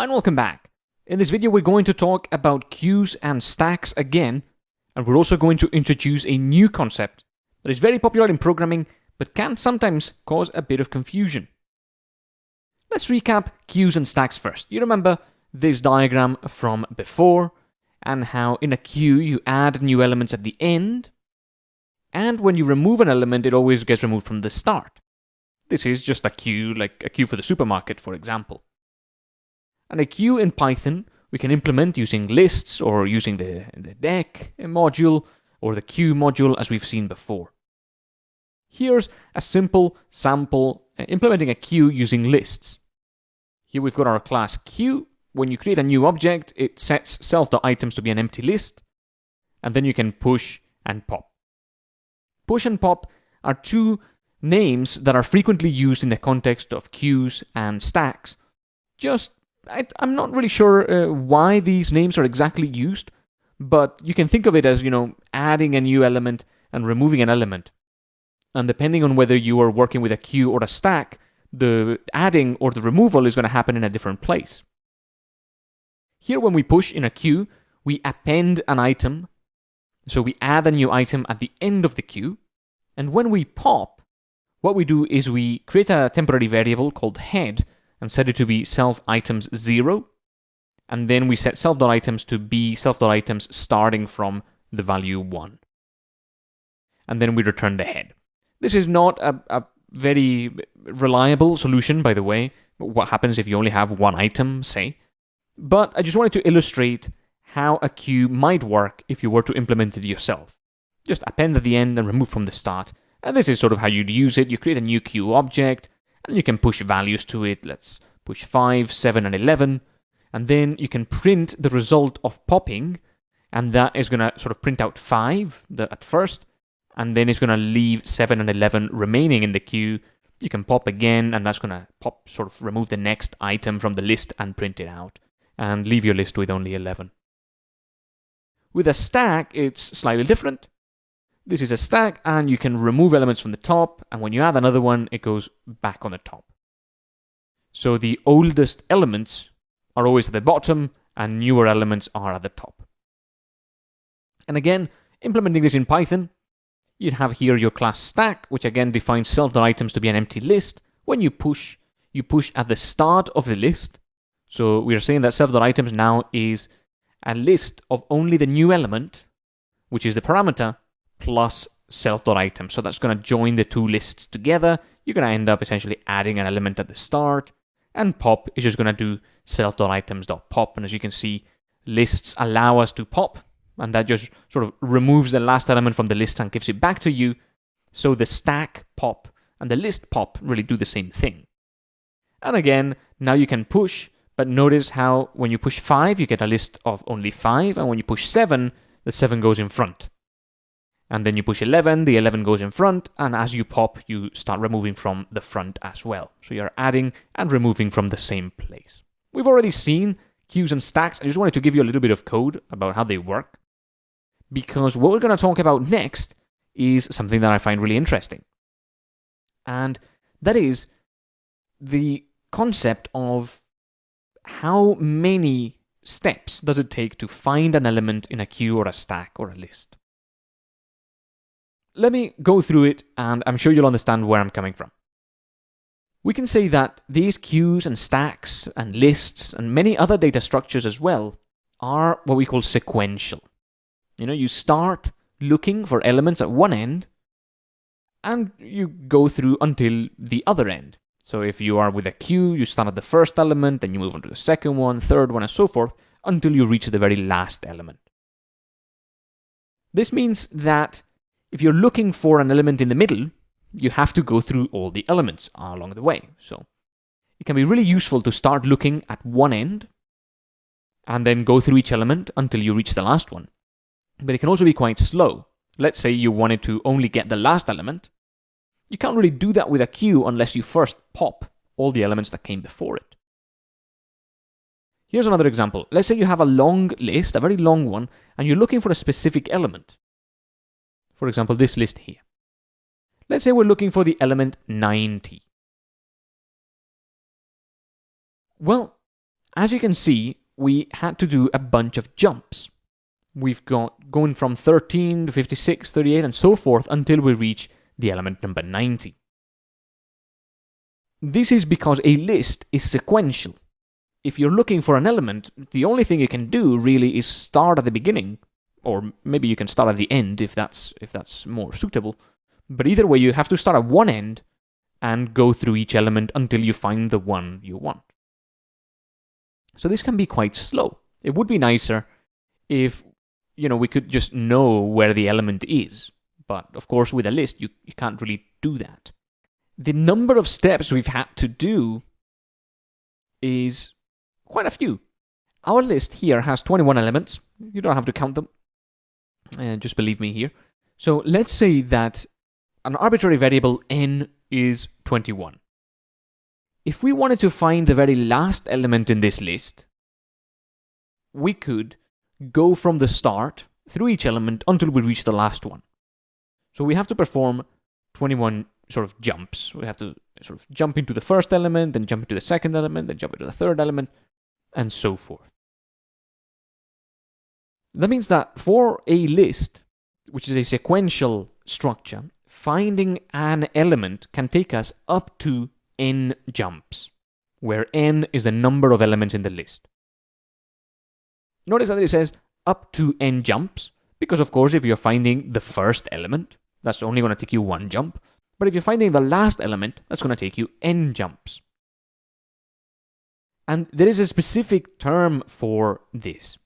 And welcome back. In this video we're going to talk about queues and stacks again, and we're also going to introduce a new concept that is very popular in programming but can sometimes cause a bit of confusion. Let's recap queues and stacks first. You remember this diagram from before, and how in a queue you add new elements at the end, and when you remove an element it always gets removed from the start. This is just a queue, like a queue for the supermarket, for example. And a queue in Python we can implement using lists or using the deck module or the queue module as we've seen before. Here's a simple sample implementing a queue using lists. Here we've got our class queue. When you create a new object, it sets self.items to be an empty list, and then you can push and pop. Push and pop are two names that are frequently used in the context of queues and stacks. I'm not really sure why these names are exactly used, but you can think of it as, adding a new element and removing an element. And depending on whether you are working with a queue or a stack, the adding or the removal is going to happen in a different place. Here, when we push in a queue, we append an item. So we add a new item at the end of the queue. And when we pop, what we do is we create a temporary variable called head and set it to be self_items0. And then we set self.items to be self.items starting from the value 1. And then we return the head. This is not a very reliable solution, by the way. What happens if you only have one item, say? But I just wanted to illustrate how a queue might work if you were to implement it yourself. Just append at the end and remove from the start. And this is sort of how you'd use it. You create a new queue object, and you can push values to it. Let's push 5, 7, and 11. And then you can print the result of popping, and that is going to sort of print out 5 at first, and then it's going to leave 7 and 11 remaining in the queue. You can pop again, and that's going to remove the next item from the list and print it out, and leave your list with only 11. With a stack, it's slightly different. This is a stack, and you can remove elements from the top, and when you add another one, it goes back on the top. So the oldest elements are always at the bottom, and newer elements are at the top. And again, implementing this in Python, you'd have here your class stack, which again defines self.items to be an empty list. When you push at the start of the list. So we are saying that self.items now is a list of only the new element, which is the parameter, plus self.item. So that's going to join the two lists together. You're going to end up essentially adding an element at the start, and pop is just going to do self.items.pop. And as you can see, lists allow us to pop, and that just sort of removes the last element from the list and gives it back to you. So the stack pop and the list pop really do the same thing. And again, now you can push, but notice how when you push 5, you get a list of only 5, and when you push 7, the 7 goes in front. And then you push 11, the 11 goes in front, and as you pop, you start removing from the front as well. So you're adding and removing from the same place. We've already seen queues and stacks. I just wanted to give you a little bit of code about how they work, because what we're going to talk about next is something that I find really interesting. And that is the concept of how many steps does it take to find an element in a queue or a stack or a list. Let me go through it, and I'm sure you'll understand where I'm coming from. We can say that these queues and stacks and lists and many other data structures as well are what we call sequential. You start looking for elements at one end, and you go through until the other end. So if you are with a queue, you start at the first element, then you move on to the second one, third one, and so forth, until you reach the very last element. This means that if you're looking for an element in the middle, you have to go through all the elements along the way. So it can be really useful to start looking at one end, and then go through each element until you reach the last one. But it can also be quite slow. Let's say you wanted to only get the last element. You can't really do that with a queue unless you first pop all the elements that came before it. Here's another example. Let's say you have a long list, a very long one, and you're looking for a specific element. For example, this list here. Let's say we're looking for the element 90. Well, as you can see, we had to do a bunch of jumps. We've got going from 13 to 56, 38, and so forth until we reach the element number 90. This is because a list is sequential. If you're looking for an element, the only thing you can do really is start at the beginning, or maybe you can start at the end if that's more suitable. But either way, you have to start at one end and go through each element until you find the one you want. So this can be quite slow. It would be nicer if we could just know where the element is. But of course, with a list, you can't really do that. The number of steps we've had to do is quite a few. Our list here has 21 elements. You don't have to count them. Just believe me here. So let's say that an arbitrary variable n is 21. If we wanted to find the very last element in this list, we could go from the start through each element until we reach the last one. So we have to perform 21 sort of jumps. We have to sort of jump into the first element, then jump into the second element, then jump into the third element, and so forth. That means that for a list, which is a sequential structure, finding an element can take us up to n jumps, where n is the number of elements in the list. Notice that it says up to n jumps, because of course if you're finding the first element, that's only going to take you one jump. But if you're finding the last element, that's going to take you n jumps. And there is a specific term for this.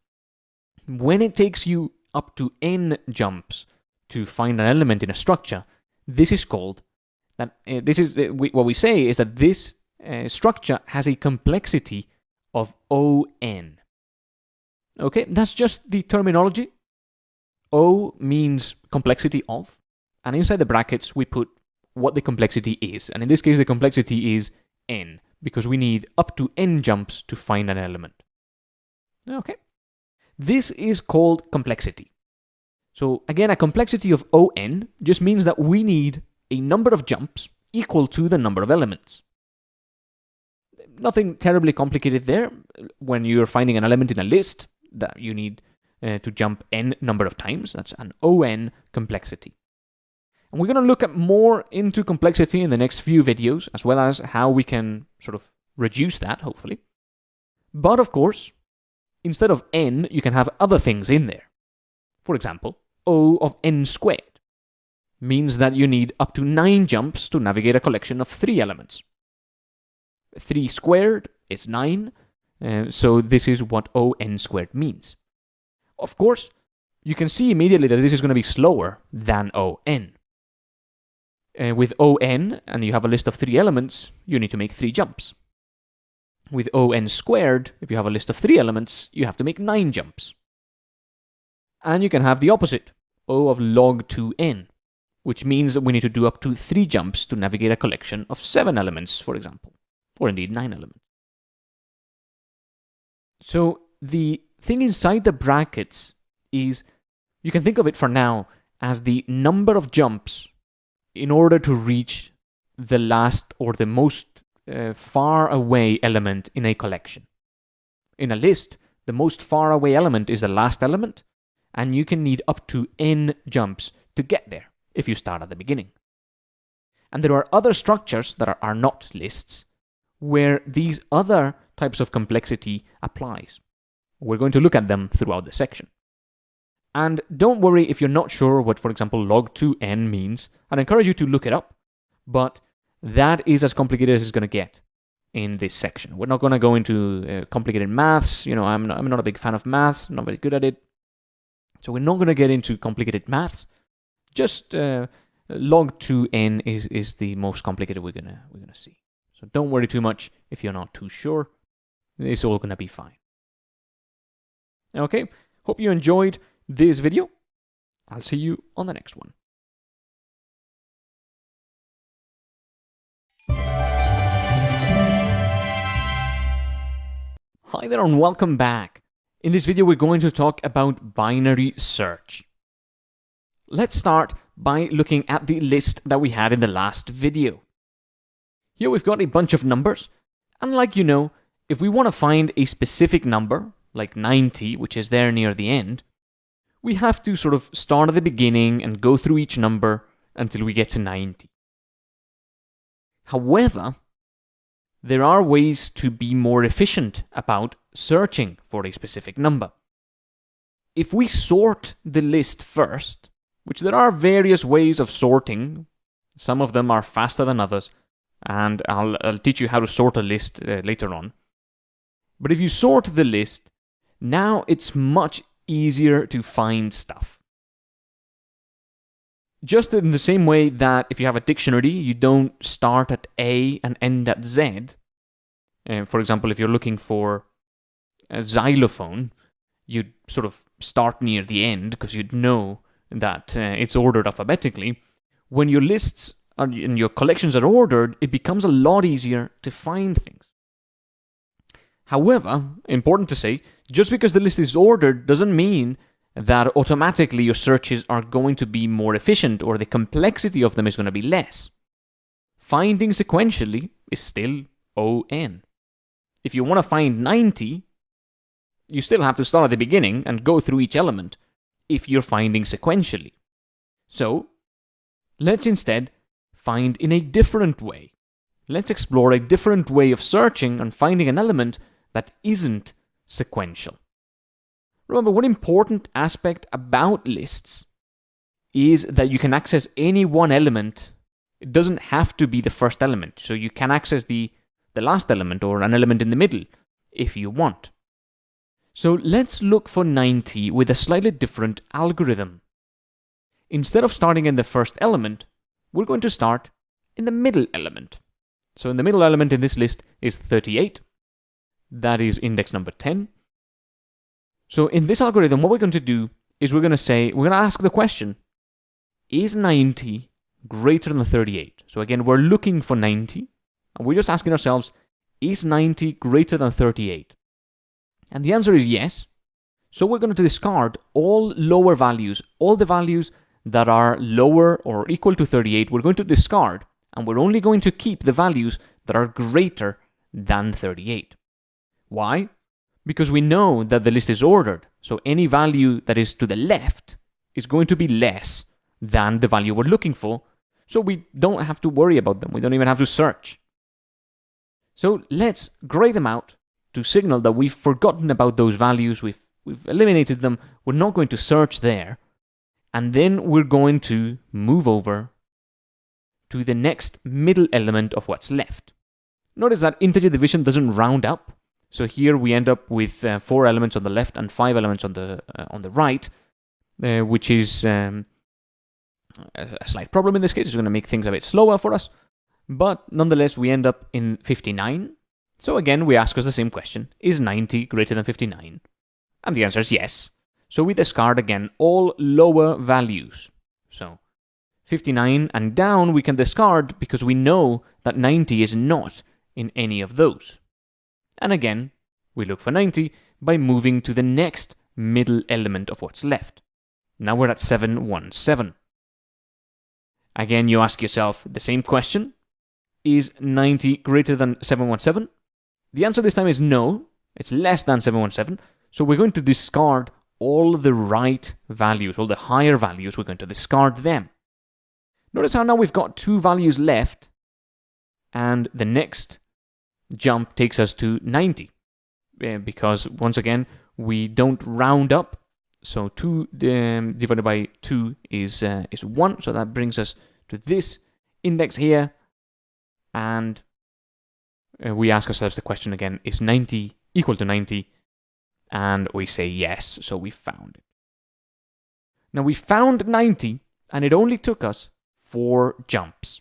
When it takes you up to n jumps to find an element in a structure, this is called, what we say is that this structure has a complexity of O(n). Okay, that's just the terminology. O means complexity of, and inside the brackets we put what the complexity is. And in this case, the complexity is n, because we need up to n jumps to find an element. Okay. This is called complexity. So again, a complexity of O(n) just means that we need a number of jumps equal to the number of elements. Nothing terribly complicated there. When you're finding an element in a list that you need to jump n number of times, that's an O(n) complexity. And we're going to look at more into complexity in the next few videos, as well as how we can sort of reduce that, hopefully. But of course, instead of n, you can have other things in there. For example, O of n squared means that you need up to 9 jumps to navigate a collection of 3 elements. 3 squared is 9, so this is what O(n squared means. Of course, you can see immediately that this is going to be slower than O(n). With O(n), and you have a list of 3 elements, you need to make 3 jumps. With O(n squared), if you have a list of 3 elements, you have to make 9 jumps. And you can have the opposite, O of log 2n, which means that we need to do up to 3 jumps to navigate a collection of 7 elements, for example, or indeed 9 elements. So the thing inside the brackets is, you can think of it for now as the number of jumps in order to reach the last or the most far away element in a collection. In a list, the most far away element is the last element, and you can need up to n jumps to get there if you start at the beginning. And there are other structures that are not lists where these other types of complexity applies. We're going to look at them throughout the section. And don't worry if you're not sure what, for example, log 2n means. I'd encourage you to look it up, but that is as complicated as it's going to get in this section. We're not going to go into complicated maths. I'm not a big fan of maths. I'm not very good at it. So we're not going to get into complicated maths. Just log 2n is the most complicated we're gonna see. So don't worry too much if you're not too sure. It's all going to be fine. Okay, hope you enjoyed this video. I'll see you on the next one. Hi there and welcome back. In this video we're going to talk about binary search. Let's start by looking at the list that we had in the last video. Here we've got a bunch of numbers, and like you know, if we want to find a specific number, like 90, which is there near the end, we have to sort of start at the beginning and go through each number until we get to 90. However, there are ways to be more efficient about searching for a specific number. If we sort the list first, which there are various ways of sorting, some of them are faster than others, and I'll teach you how to sort a list later on. But if you sort the list, now it's much easier to find stuff. Just in the same way that if you have a dictionary, you don't start at A and end at Z. For example, if you're looking for a xylophone, you'd sort of start near the end because you'd know that it's ordered alphabetically. When your lists and your collections are ordered, it becomes a lot easier to find things. However, important to say, just because the list is ordered doesn't mean that automatically your searches are going to be more efficient or the complexity of them is going to be less. Finding sequentially is still ON. If you want to find 90, you still have to start at the beginning and go through each element if you're finding sequentially. So, let's instead find in a different way. Let's explore a different way of searching and finding an element that isn't sequential. Remember, one important aspect about lists is that you can access any one element. It doesn't have to be the first element, so you can access the last element or an element in the middle if you want. So let's look for 90 with a slightly different algorithm. Instead of starting in the first element, we're going to start in the middle element. So in the middle element in this list is 38. That is index number 10. So in this algorithm, what we're going to do is we're going to ask the question, is 90 greater than 38? So again, we're looking for 90, and we're just asking ourselves, is 90 greater than 38? And the answer is yes. So we're going to discard all lower values, all the values that are lower or equal to 38, we're going to discard, and we're only going to keep the values that are greater than 38. Why? Because we know that the list is ordered, so any value that is to the left is going to be less than the value we're looking for, so we don't have to worry about them. We don't even have to search. So let's grey them out to signal that we've forgotten about those values, we've eliminated them, we're not going to search there, and then we're going to move over to the next middle element of what's left. Notice that integer division doesn't round up, so here we end up with 4 elements on the left and 5 elements on the right, which is a slight problem in this case. It's going to make things a bit slower for us, but nonetheless we end up in 59. So again, we ask us the same question, is 90 greater than 59? And the answer is yes. So we discard again all lower values. So 59 and down we can discard because we know that 90 is not in any of those. And again, we look for 90 by moving to the next middle element of what's left. Now we're at 717. Again, you ask yourself the same question, is 90 greater than 717? The answer this time is no, it's less than 717, so we're going to discard all the right values, all the higher values, we're going to discard them. Notice how now we've got 2 values left, and the next jump takes us to 90, because once again, we don't round up, so 2 divided by 2 is 1, so that brings us to this index here, and we ask ourselves the question again, is 90 equal to 90? And we say yes, so we found it. Now we found 90, and it only took us 4 jumps.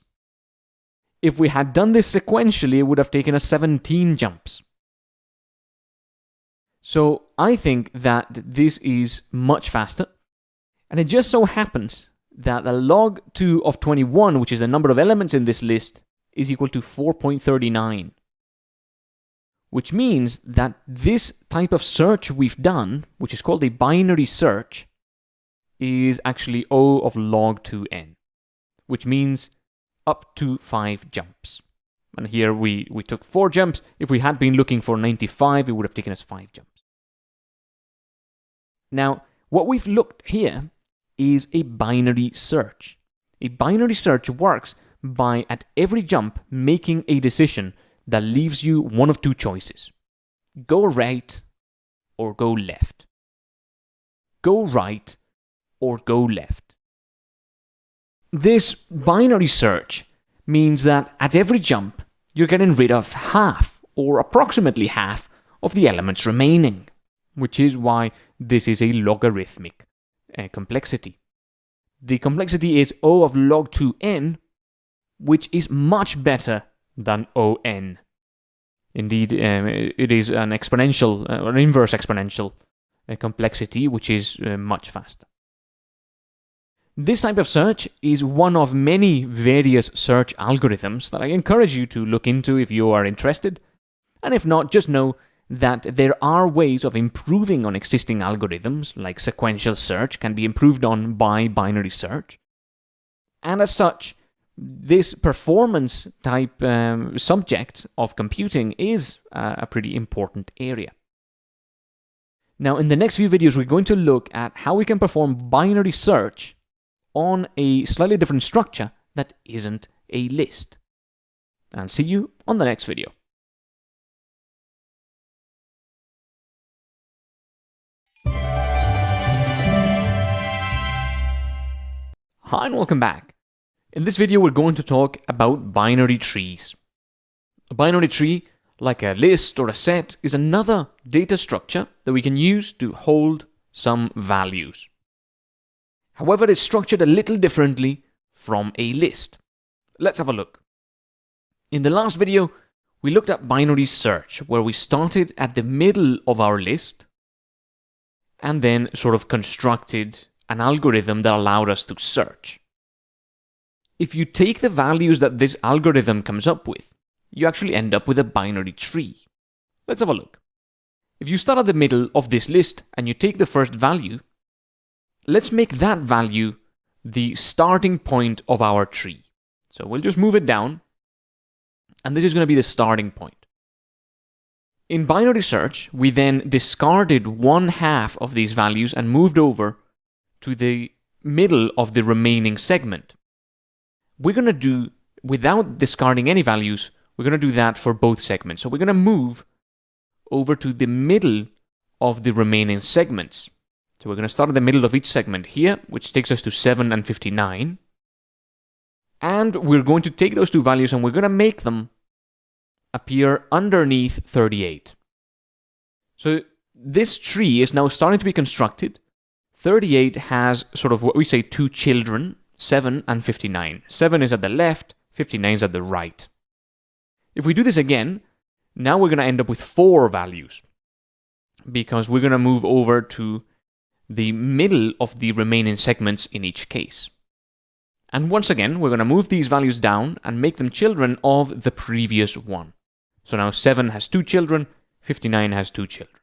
If we had done this sequentially, it would have taken us 17 jumps. So I think that this is much faster, and it just so happens that the log 2 of 21, which is the number of elements in this list, is equal to 4.39. Which means that this type of search we've done, which is called a binary search, is actually O of log 2n, which means up to 5 jumps. And here we took 4 jumps. If we had been looking for 95, it would have taken us 5 jumps. Now, what we've looked here is a binary search. A binary search works by, at every jump, making a decision that leaves you one of 2 choices. Go right or go left. Go right or go left. This binary search means that at every jump, you're getting rid of half, or approximately half, of the elements remaining, which is why this is a logarithmic complexity. The complexity is O of log 2n, which is much better than On. Indeed, it is an exponential, an inverse exponential complexity, which is much faster. This type of search is one of many various search algorithms that I encourage you to look into if you are interested. And if not, just know that there are ways of improving on existing algorithms, like sequential search can be improved on by binary search. And as such, this performance type subject of computing is a pretty important area. Now, in the next few videos, we're going to look at how we can perform binary search on a slightly different structure that isn't a list. And see you on the next video. Hi and welcome back. In this video, we're going to talk about binary trees. A binary tree, like a list or a set, is another data structure that we can use to hold some values. However, it's structured a little differently from a list. Let's have a look. In the last video, we looked at binary search, where we started at the middle of our list and then sort of constructed an algorithm that allowed us to search. If you take the values that this algorithm comes up with, you actually end up with a binary tree. Let's have a look. If you start at the middle of this list and you take the first value, let's make that value the starting point of our tree. So we'll just move it down, and this is going to be the starting point. In binary search, we then discarded 1/2 of these values and moved over to the middle of the remaining segment. We're going to do, without discarding any values, we're going to do that for both segments. So we're going to move over to the middle of the remaining segments. So we're going to start at the middle of each segment here, which takes us to 7 and 59. And we're going to take those 2 values and we're going to make them appear underneath 38. So this tree is now starting to be constructed. 38 has sort of what we say 2 children, 7 and 59. 7 is at the left, 59 is at the right. If we do this again, now we're going to end up with 4 values, because we're going to move over to the middle of the remaining segments in each case. And once again, we're going to move these values down and make them children of the previous one. So now 7 has 2 children, 59 has 2 children.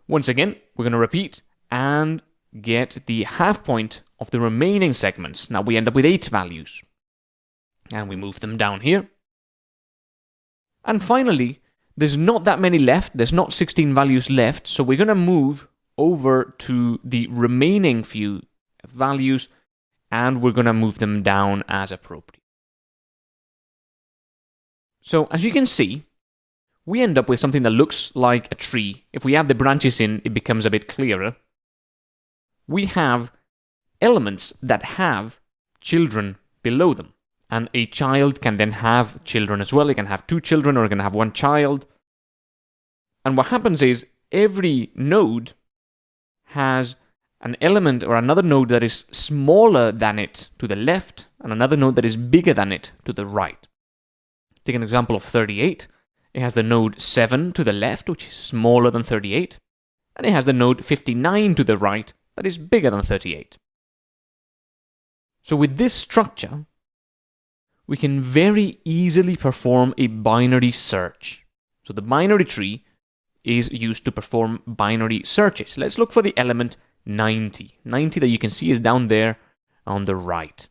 Once again, we're going to repeat and get the half point of the remaining segments. Now we end up with 8 values. And we move them down here. And finally, there's not that many left. There's not 16 values left. So we're going to move over to the remaining few values, and we're going to move them down as appropriate. So as you can see, we end up with something that looks like a tree. If we add the branches in, it becomes a bit clearer. We have elements that have children below them. And a child can then have children as well. It can have 2 children, or it can have 1 child. And what happens is every node has an element or another node that is smaller than it to the left, and another node that is bigger than it to the right. Take an example of 38. It has the node 7 to the left, which is smaller than 38. And it has the node 59 to the right, that is bigger than 38. So with this structure, we can very easily perform a binary search. So the binary tree is used to perform binary searches. Let's look for the element 90. 90 that you can see is down there on the right.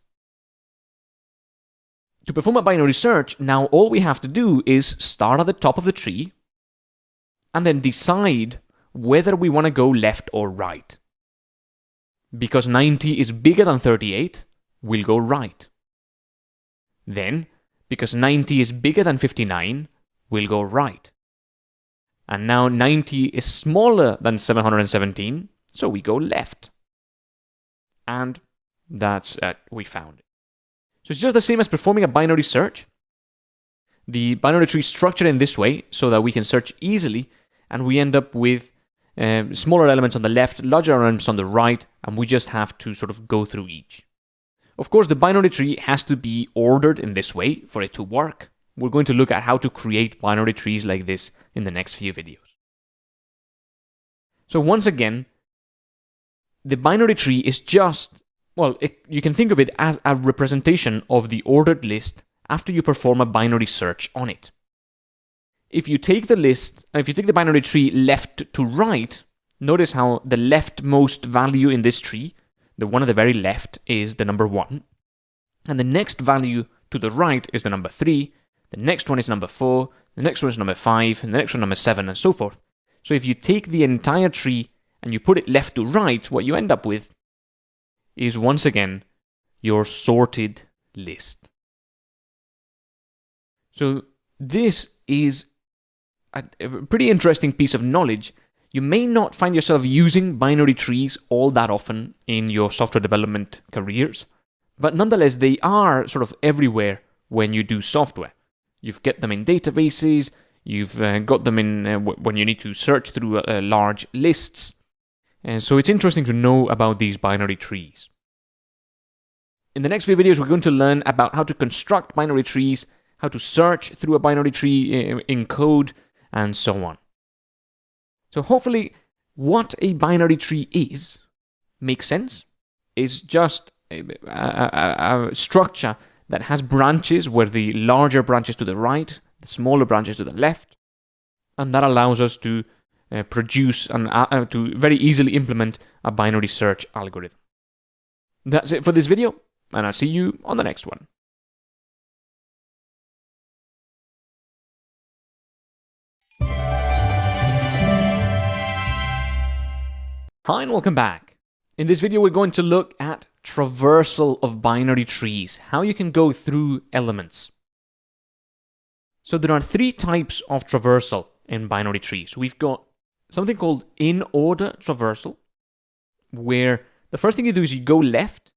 To perform a binary search, now all we have to do is start at the top of the tree and then decide whether we want to go left or right. Because 90 is bigger than 38, we'll go right. Then, because 90 is bigger than 59, we'll go right. And now 90 is smaller than 717, so we go left. And that's it, we found it. So it's just the same as performing a binary search. The binary tree is structured in this way so that we can search easily, and we end up with smaller elements on the left, larger elements on the right, and we just have to sort of go through each. Of course, the binary tree has to be ordered in this way for it to work. We're going to look at how to create binary trees like this in the next few videos. So once again, the binary tree is just, well, you can think of it as a representation of the ordered list after you perform a binary search on it. If you take the binary tree left to right, notice how the leftmost value in this tree, the one at the very left, is the number 1. And the next value to the right is the number 3. The next one is number 4. The next one is number 5. And the next one number 7, and so forth. So if you take the entire tree and you put it left to right, what you end up with is, once again, your sorted list. So this is a pretty interesting piece of knowledge. You may not find yourself using binary trees all that often in your software development careers, but nonetheless, they are sort of everywhere when you do software. You've got them in databases, you've got them in when you need to search through large lists. And so it's interesting to know about these binary trees. In the next few videos, we're going to learn about how to construct binary trees, how to search through a binary tree in code, and so on. So hopefully, what a binary tree is makes sense. It's just a structure that has branches where the larger branches to the right, the smaller branches to the left, and that allows us to produce and to very easily implement a binary search algorithm. That's it for this video, and I'll see you on the next one. Hi and welcome back. In this video, we're going to look at traversal of binary trees, how you can go through elements. So there are 3 types of traversal in binary trees. We've got something called in-order traversal, where the first thing you do is you go left,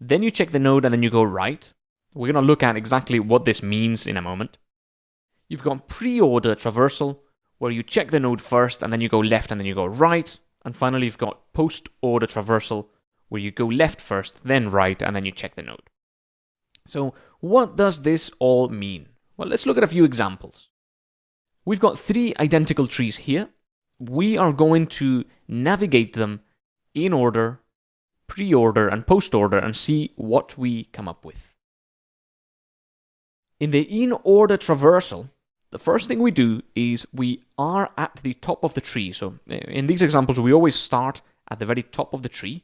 then you check the node, and then you go right. We're going to look at exactly what this means in a moment. You've got pre-order traversal, where you check the node first, and then you go left, and then you go right. And finally, you've got post-order traversal, where you go left first, then right, and then you check the node. So what does this all mean? Well, let's look at a few examples. We've got 3 identical trees here. We are going to navigate them in order, pre-order, and post-order, and see what we come up with. In the in-order traversal, the first thing we do is we are at the top of the tree. So in these examples, we always start at the very top of the tree.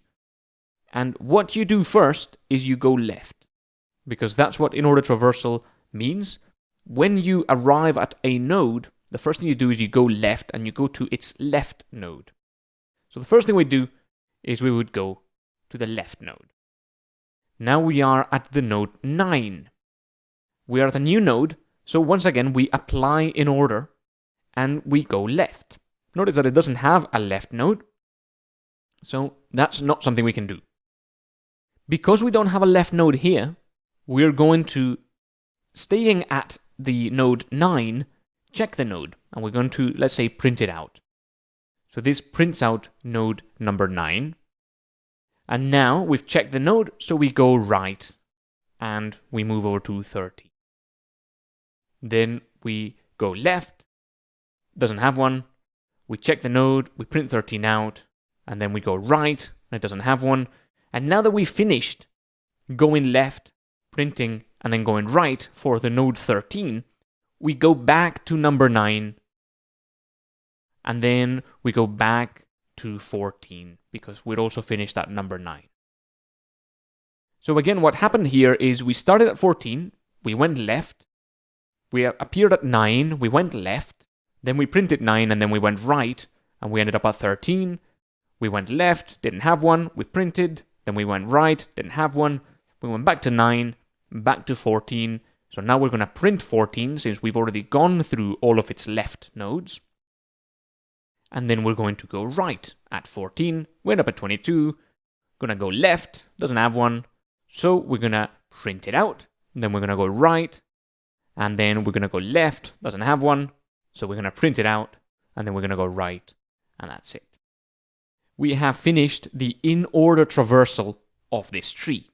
And what you do first is you go left, because that's what in-order traversal means. When you arrive at a node, the first thing you do is you go left and you go to its left node. So the first thing we do is we would go to the left node. Now we are at the node 9. We are at a new node. So once again, we apply in order and we go left. Notice that it doesn't have a left node, so that's not something we can do. Because we don't have a left node here, we're going to, staying at the node 9, check the node, and we're going to, let's say, print it out. So this prints out node number 9. And now we've checked the node, so we go right, and we move over to 30. Then we go left, doesn't have one. We check the node, we print 13 out, and then we go right, and it doesn't have one. And now that we've finished going left, printing, and then going right for the node 13, we go back to number 9, and then we go back to 14, because we'd also finished at number 9. So again, what happened here is we started at 14, we went left, we appeared at 9, we went left, then we printed 9 and then we went right, and we ended up at 13. We went left, didn't have one, we printed, then we went right, didn't have one, we went back to 9, back to 14, so now we're going to print 14 since we've already gone through all of its left nodes. And then we're going to go right at 14, we end up at 22, going to go left, doesn't have one, so we're going to print it out, then we're going to go right, and then we're going to go left, doesn't have one, so we're going to print it out, and then we're going to go right, and that's it. We have finished the in-order traversal of this tree.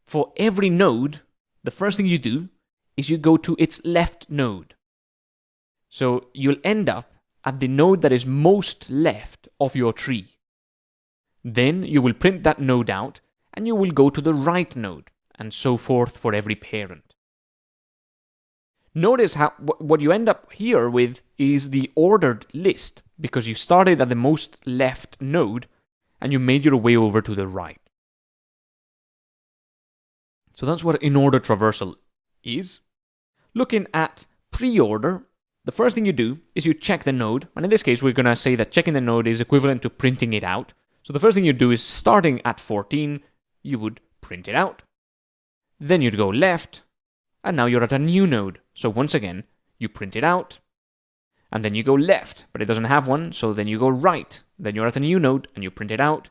For every node, the first thing you do is you go to its left node. So you'll end up at the node that is most left of your tree. Then you will print that node out, and you will go to the right node, and so forth for every parent. Notice how what you end up here with is the ordered list, because you started at the most left node, and you made your way over to the right. So that's what in-order traversal is. Looking at pre-order, the first thing you do is you check the node, and in this case we're going to say that checking the node is equivalent to printing it out. So the first thing you do is, starting at 14, you would print it out. Then you'd go left, and now you're at a new node. So once again, you print it out, and then you go left, but it doesn't have one, so then you go right. Then you're at a new node, and you print it out.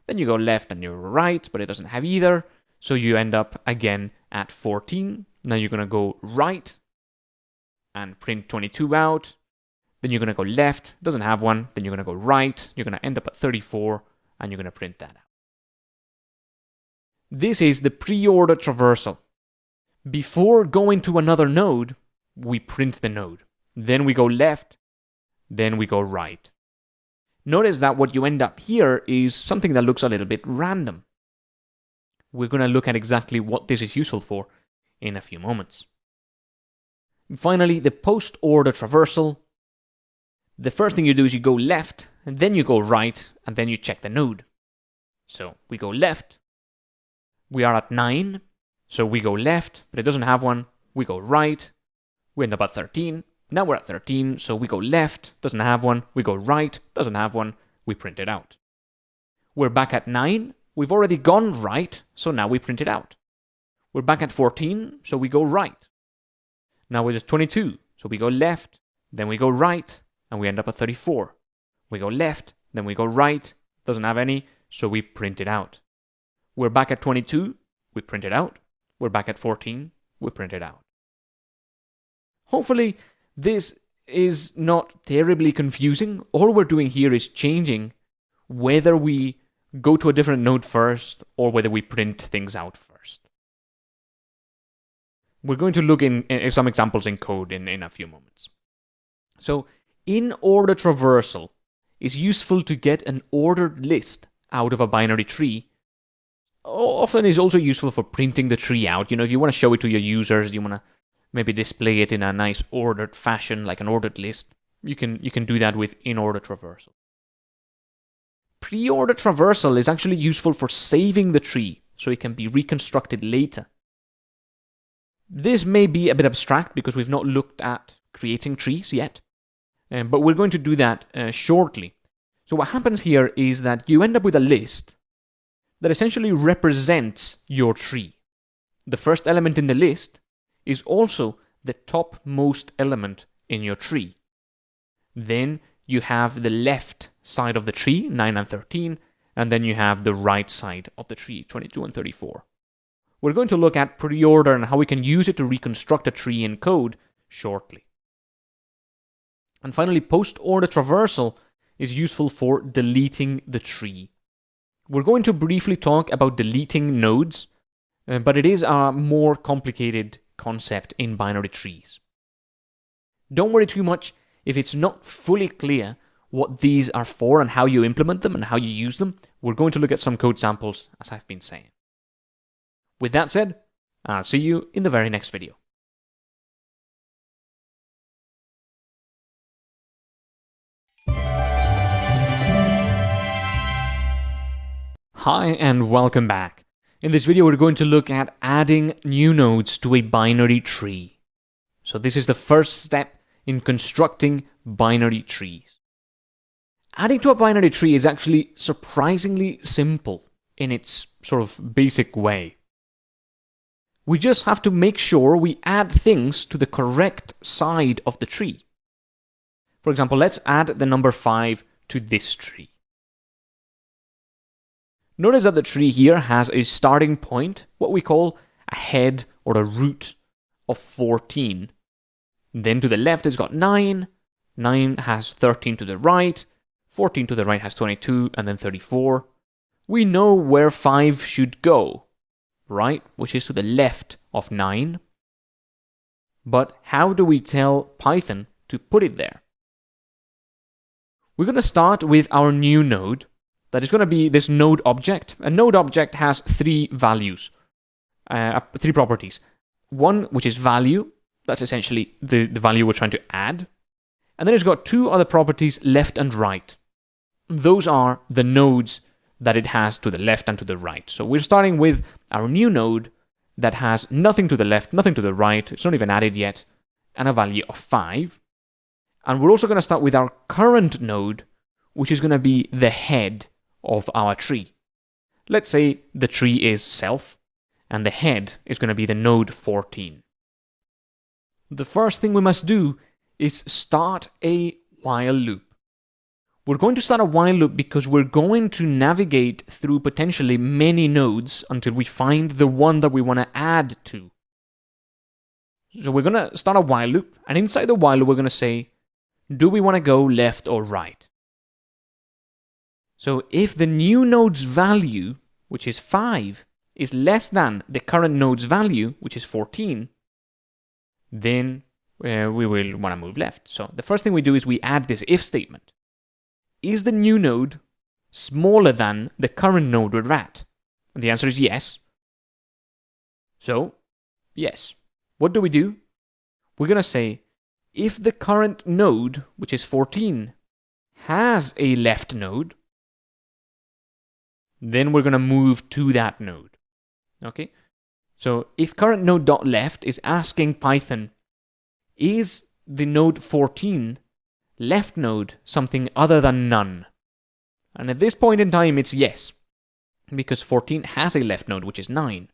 Then you go left, and you're right, but it doesn't have either, so you end up again at 14. Now you're going to go right, and print 22 out. Then you're going to go left, doesn't have one, then you're going to go right, you're going to end up at 34, and you're going to print that out. This is the pre-order traversal. Before going to another node, we print the node. Then we go left, then we go right. Notice that what you end up here is something that looks a little bit random. We're going to look at exactly what this is useful for in a few moments. Finally, the post-order traversal. The first thing you do is you go left, and then you go right, and then you check the node. So we go left. We are at 9. So we go left, but it doesn't have one. We go right. We end up at 13. Now we're at 13, so we go left, doesn't have one. We go right, doesn't have one. We print it out. We're back at 9. We've already gone right, so now we print it out. We're back at 14, so we go right. Now we're just 22, so we go left, then we go right, and we end up at 34. We go left, then we go right, doesn't have any, so we print it out. We're back at 22, we print it out. We're back at 14, we print it out. Hopefully, this is not terribly confusing. All we're doing here is changing whether we go to a different node first or whether we print things out first. We're going to look in some examples in code in a few moments. So, in-order traversal is useful to get an ordered list out of a binary tree. Often is also useful for printing the tree out. If you want to show it to your users, you want to maybe display it in a nice ordered fashion, like an ordered list, you can do that with in-order traversal. Pre-order traversal is actually useful for saving the tree, so it can be reconstructed later. This may be a bit abstract because we've not looked at creating trees yet, but we're going to do that shortly. So what happens here is that you end up with a list that essentially represents your tree. The first element in the list is also the topmost element in your tree. Then you have the left side of the tree, 9 and 13, and then you have the right side of the tree, 22 and 34. We're going to look at pre-order and how we can use it to reconstruct a tree in code shortly. And finally, post-order traversal is useful for deleting the tree. We're going to briefly talk about deleting nodes, but it is a more complicated concept in binary trees. Don't worry too much if it's not fully clear what these are for and how you implement them and how you use them. We're going to look at some code samples, as I've been saying. With that said, I'll see you in the very next video. Hi and welcome back. In this video, we're going to look at adding new nodes to a binary tree. So this is the first step in constructing binary trees. Adding to a binary tree is actually surprisingly simple in its sort of basic way. We just have to make sure we add things to the correct side of the tree. For example, let's add the number 5 to this tree. Notice that the tree here has a starting point, what we call a head or a root of 14. Then to the left it's got 9, 9 has 13 to the right, 14 to the right has 22, and then 34. We know where 5 should go, right? Which is to the left of 9. But how do we tell Python to put it there? We're going to start with our new node. That is going to be this node object. A node object has 3 values, 3 properties. One, which is value. That's essentially the value we're trying to add. And then it's got 2 other properties, left and right. Those are the nodes that it has to the left and to the right. So we're starting with our new node that has nothing to the left, nothing to the right. It's not even added yet, and a value of 5. And we're also going to start with our current node, which is going to be the head of our tree. Let's say the tree is self, and the head is going to be the node 14. The first thing we must do is start a while loop. We're going to start a while loop because we're going to navigate through potentially many nodes until we find the one that we want to add to. So we're going to start a while loop, and inside the while loop we're going to say, do we want to go left or right? So if the new node's value, which is 5, is less than the current node's value, which is 14, then we will want to move left. So the first thing we do is we add this if statement. Is the new node smaller than the current node we're at? And the answer is yes. So, yes. What do? We're going to say, if the current node, which is 14, has a left node, then we're going to move to that node. Okay? So if current node.left is asking Python, is the node 14 left node something other than none? And at this point in time, it's yes, because 14 has a left node, which is 9.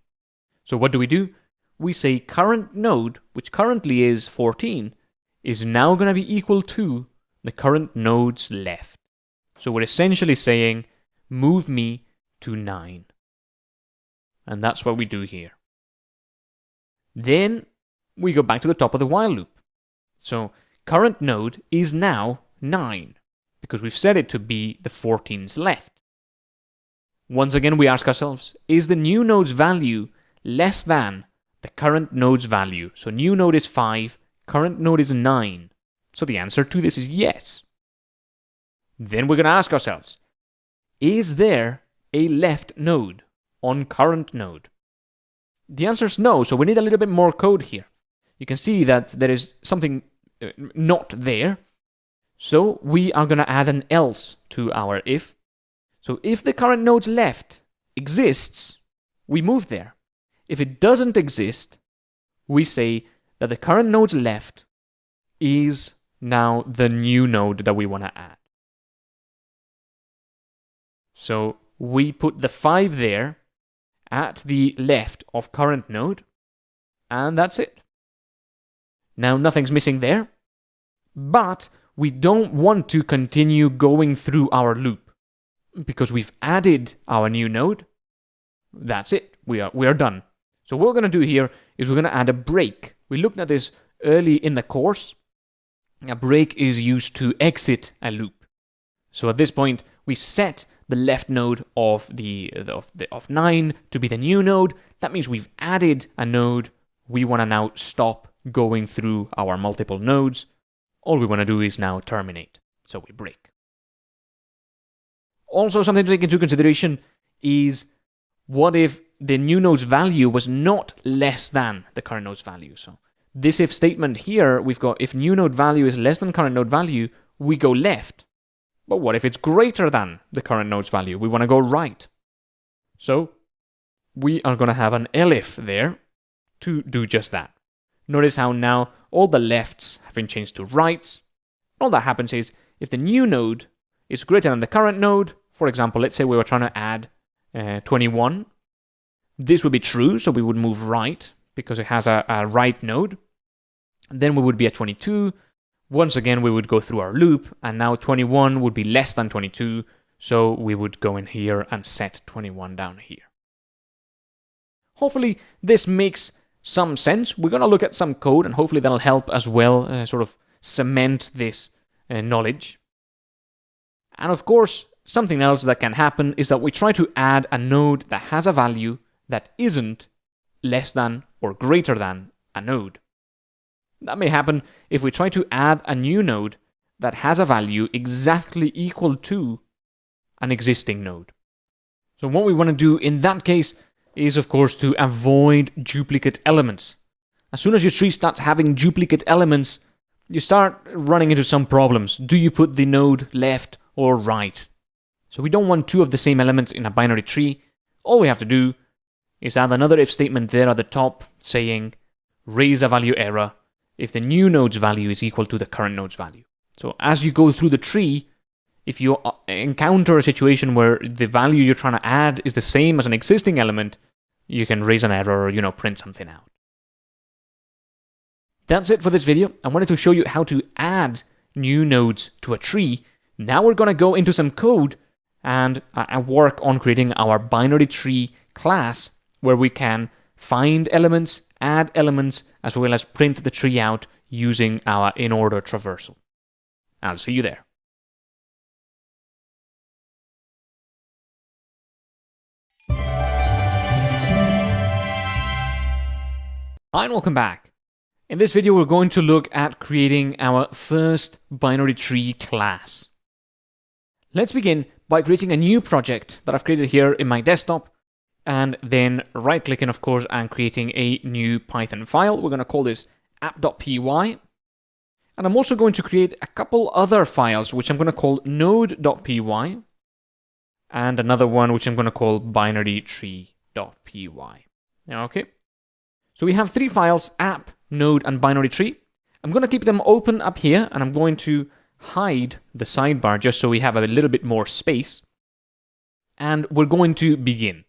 So what do? We say current node, which currently is 14, is now going to be equal to the current node's left. So we're essentially saying, move me to 9. And that's what we do here. Then we go back to the top of the while loop. So current node is now 9, because we've set it to be the 14's left. Once again, we ask ourselves, is the new node's value less than the current node's value? So new node is 5, current node is 9. So the answer to this is yes. Then we're going to ask ourselves, is there a left node on current node? The answer is no, so we need a little bit more code here. You can see that there is something not there. So we are going to add an else to our if. So if the current node's left exists, we move there. If it doesn't exist, we say that the current node's left is now the new node that we want to add. So we put the 5 there at the left of current node, and that's it. Now nothing's missing there, but we don't want to continue going through our loop because we've added our new node. That's it. We are done. So what we're going to do here is we're going to add a break. We looked at this early in the course. A break is used to exit a loop. So at this point, we set the left node of 9 to be the new node. That means we've added a node. We want to now stop going through our multiple nodes. All we want to do is now terminate. So we break. Also, something to take into consideration is what if the new node's value was not less than the current node's value? So this if statement here, we've got if new node value is less than current node value, we go left. But what if it's greater than the current node's value? We want to go right. So we are going to have an elif there to do just that. Notice how now all the lefts have been changed to rights. All that happens is if the new node is greater than the current node, for example, let's say we were trying to add 21, this would be true, so we would move right because it has a right node. Then we would be at 22. Once again, we would go through our loop, and now 21 would be less than 22, so we would go in here and set 21 down here. Hopefully, this makes some sense. We're going to look at some code, and hopefully that'll help as well sort of cement this knowledge. And of course, something else that can happen is that we try to add a node that has a value that isn't less than or greater than a node. That may happen if we try to add a new node that has a value exactly equal to an existing node. So what we want to do in that case is, of course, to avoid duplicate elements. As soon as your tree starts having duplicate elements, you start running into some problems. Do you put the node left or right? So we don't want two of the same elements in a binary tree. All we have to do is add another if statement there at the top saying raise a value error if the new node's value is equal to the current node's value. So as you go through the tree, if you encounter a situation where the value you're trying to add is the same as an existing element, you can raise an error or, print something out. That's it for this video. I wanted to show you how to add new nodes to a tree. Now we're going to go into some code and work on creating our binary tree class where we can find elements, add elements, as well as print the tree out using our inorder traversal. I'll see you there. Hi and welcome back. In this video, we're going to look at creating our first binary tree class. Let's begin by creating a new project that I've created here in my desktop, and then right-clicking, of course, and creating a new Python file. We're going to call this app.py. And I'm also going to create a couple other files, which I'm going to call node.py, and another one, which I'm going to call binarytree.py. Okay. So we have three files, app, node, and binary tree. I'm going to keep them open up here, and I'm going to hide the sidebar just so we have a little bit more space. And we're going to begin.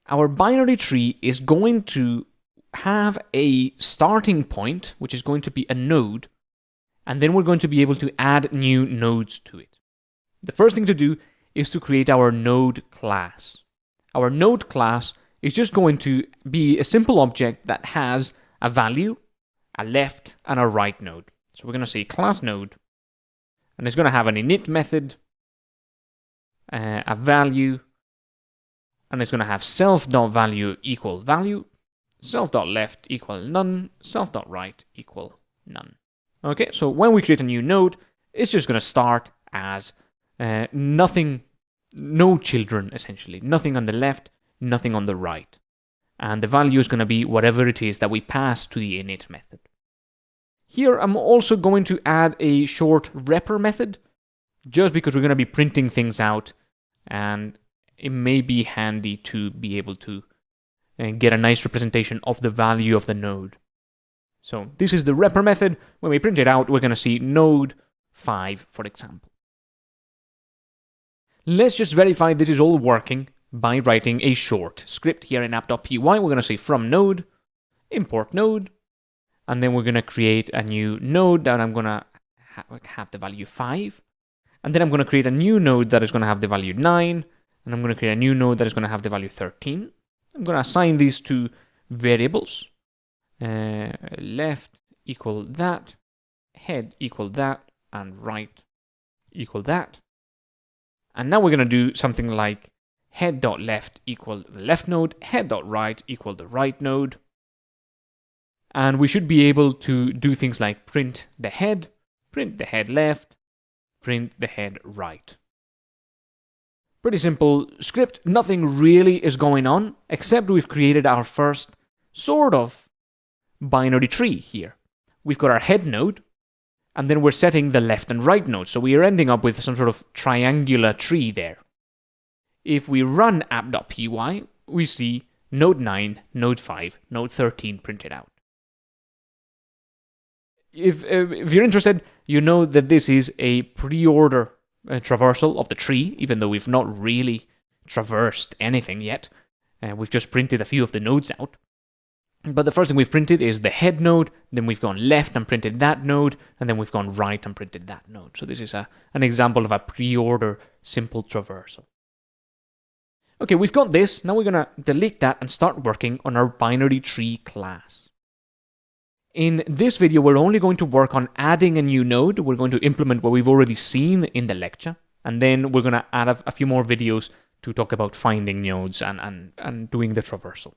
Our binary tree is going to have a starting point, which is going to be a node, and then we're going to be able to add new nodes to it. The first thing to do is to create our node class. Our node class is just going to be a simple object that has a value, a left, and a right node. So we're going to say class node, and it's going to have an init method, a value, and it's going to have self.value equal value, self.left equal none, self.right equal none. Okay, so when we create a new node, it's just going to start as nothing, no children essentially, nothing on the left, nothing on the right. And the value is going to be whatever it is that we pass to the init method. Here, I'm also going to add a short repr method, just because we're going to be printing things out, and it may be handy to be able to get a nice representation of the value of the node. So this is the repr method. When we print it out, we're going to see node 5, for example. Let's just verify this is all working by writing a short script here in app.py. We're going to say from node, import node, and then we're going to create a new node that I'm going to have the value 5. And then I'm going to create a new node that is going to have the value 9. And I'm going to create a new node that is going to have the value 13. I'm going to assign these to variables. Left equal that, head equal that, and right equal that. And now we're going to do something like head.left equal the left node, head.right equal the right node. And we should be able to do things like print the head left, print the head right. Pretty simple script. Nothing really is going on, except we've created our first sort of binary tree here. We've got our head node, and then we're setting the left and right nodes. So we are ending up with some sort of triangular tree there. If we run app.py, we see node 9, node 5, node 13 printed out. If you're interested, you know that this is a pre-order traversal of the tree, even though we've not really traversed anything yet. We've just printed a few of the nodes out. But the first thing we've printed is the head node, then we've gone left and printed that node, and then we've gone right and printed that node. So this is an example of a pre-order simple traversal. Okay, we've got this. Now we're going to delete that and start working on our binary tree class. In this video, we're only going to work on adding a new node. We're going to implement what we've already seen in the lecture, and then we're going to add a few more videos to talk about finding nodes and doing the traversal.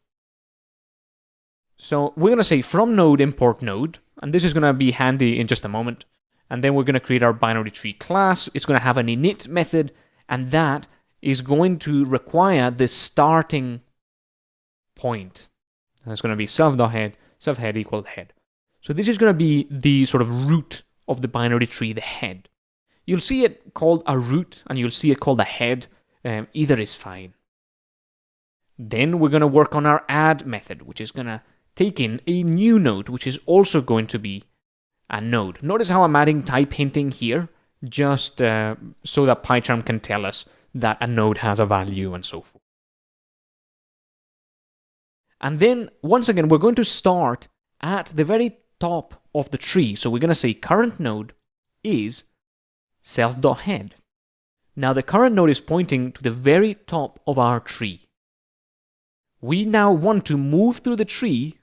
So we're going to say from node import node, and this is going to be handy in just a moment. And then we're going to create our binary tree class. It's going to have an init method, and that is going to require the starting point. And it's going to be self.head equal head. So this is going to be the sort of root of the binary tree, the head. You'll see it called a root, and you'll see it called a head. Either is fine. Then we're going to work on our add method, which is going to take in a new node, which is also going to be a node. Notice how I'm adding type hinting here, just so that PyCharm can tell us that a node has a value and so forth. And then, once again, we're going to start at the very top of the tree. So we're going to say current node is self.head. Now the current node is pointing to the very top of our tree. We now want to move through the tree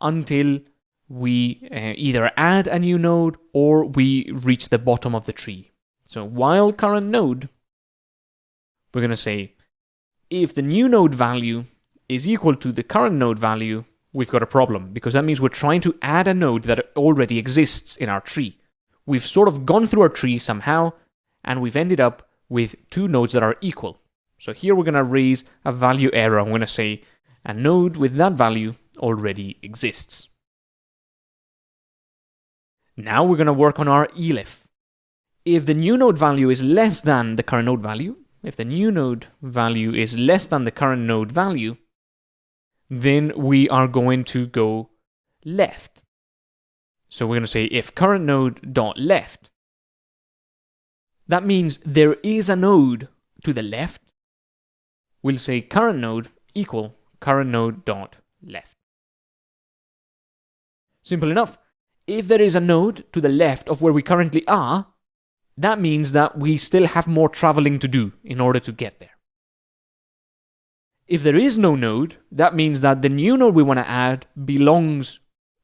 until we either add a new node or we reach the bottom of the tree. So while current node, we're going to say if the new node value is equal to the current node value, we've got a problem, because that means we're trying to add a node that already exists in our tree. We've sort of gone through our tree somehow, and we've ended up with two nodes that are equal. So here we're going to raise a value error. I'm going to say a node with that value already exists. Now we're going to work on our elif. If the new node value is less than the current node value, then we are going to go left. So we're going to say if current node dot left. That means there is a node to the left. We'll say current node equal current node dot left. Simple enough. If there is a node to the left of where we currently are, that means that we still have more traveling to do in order to get there. If there is no node, that means that the new node we want to add belongs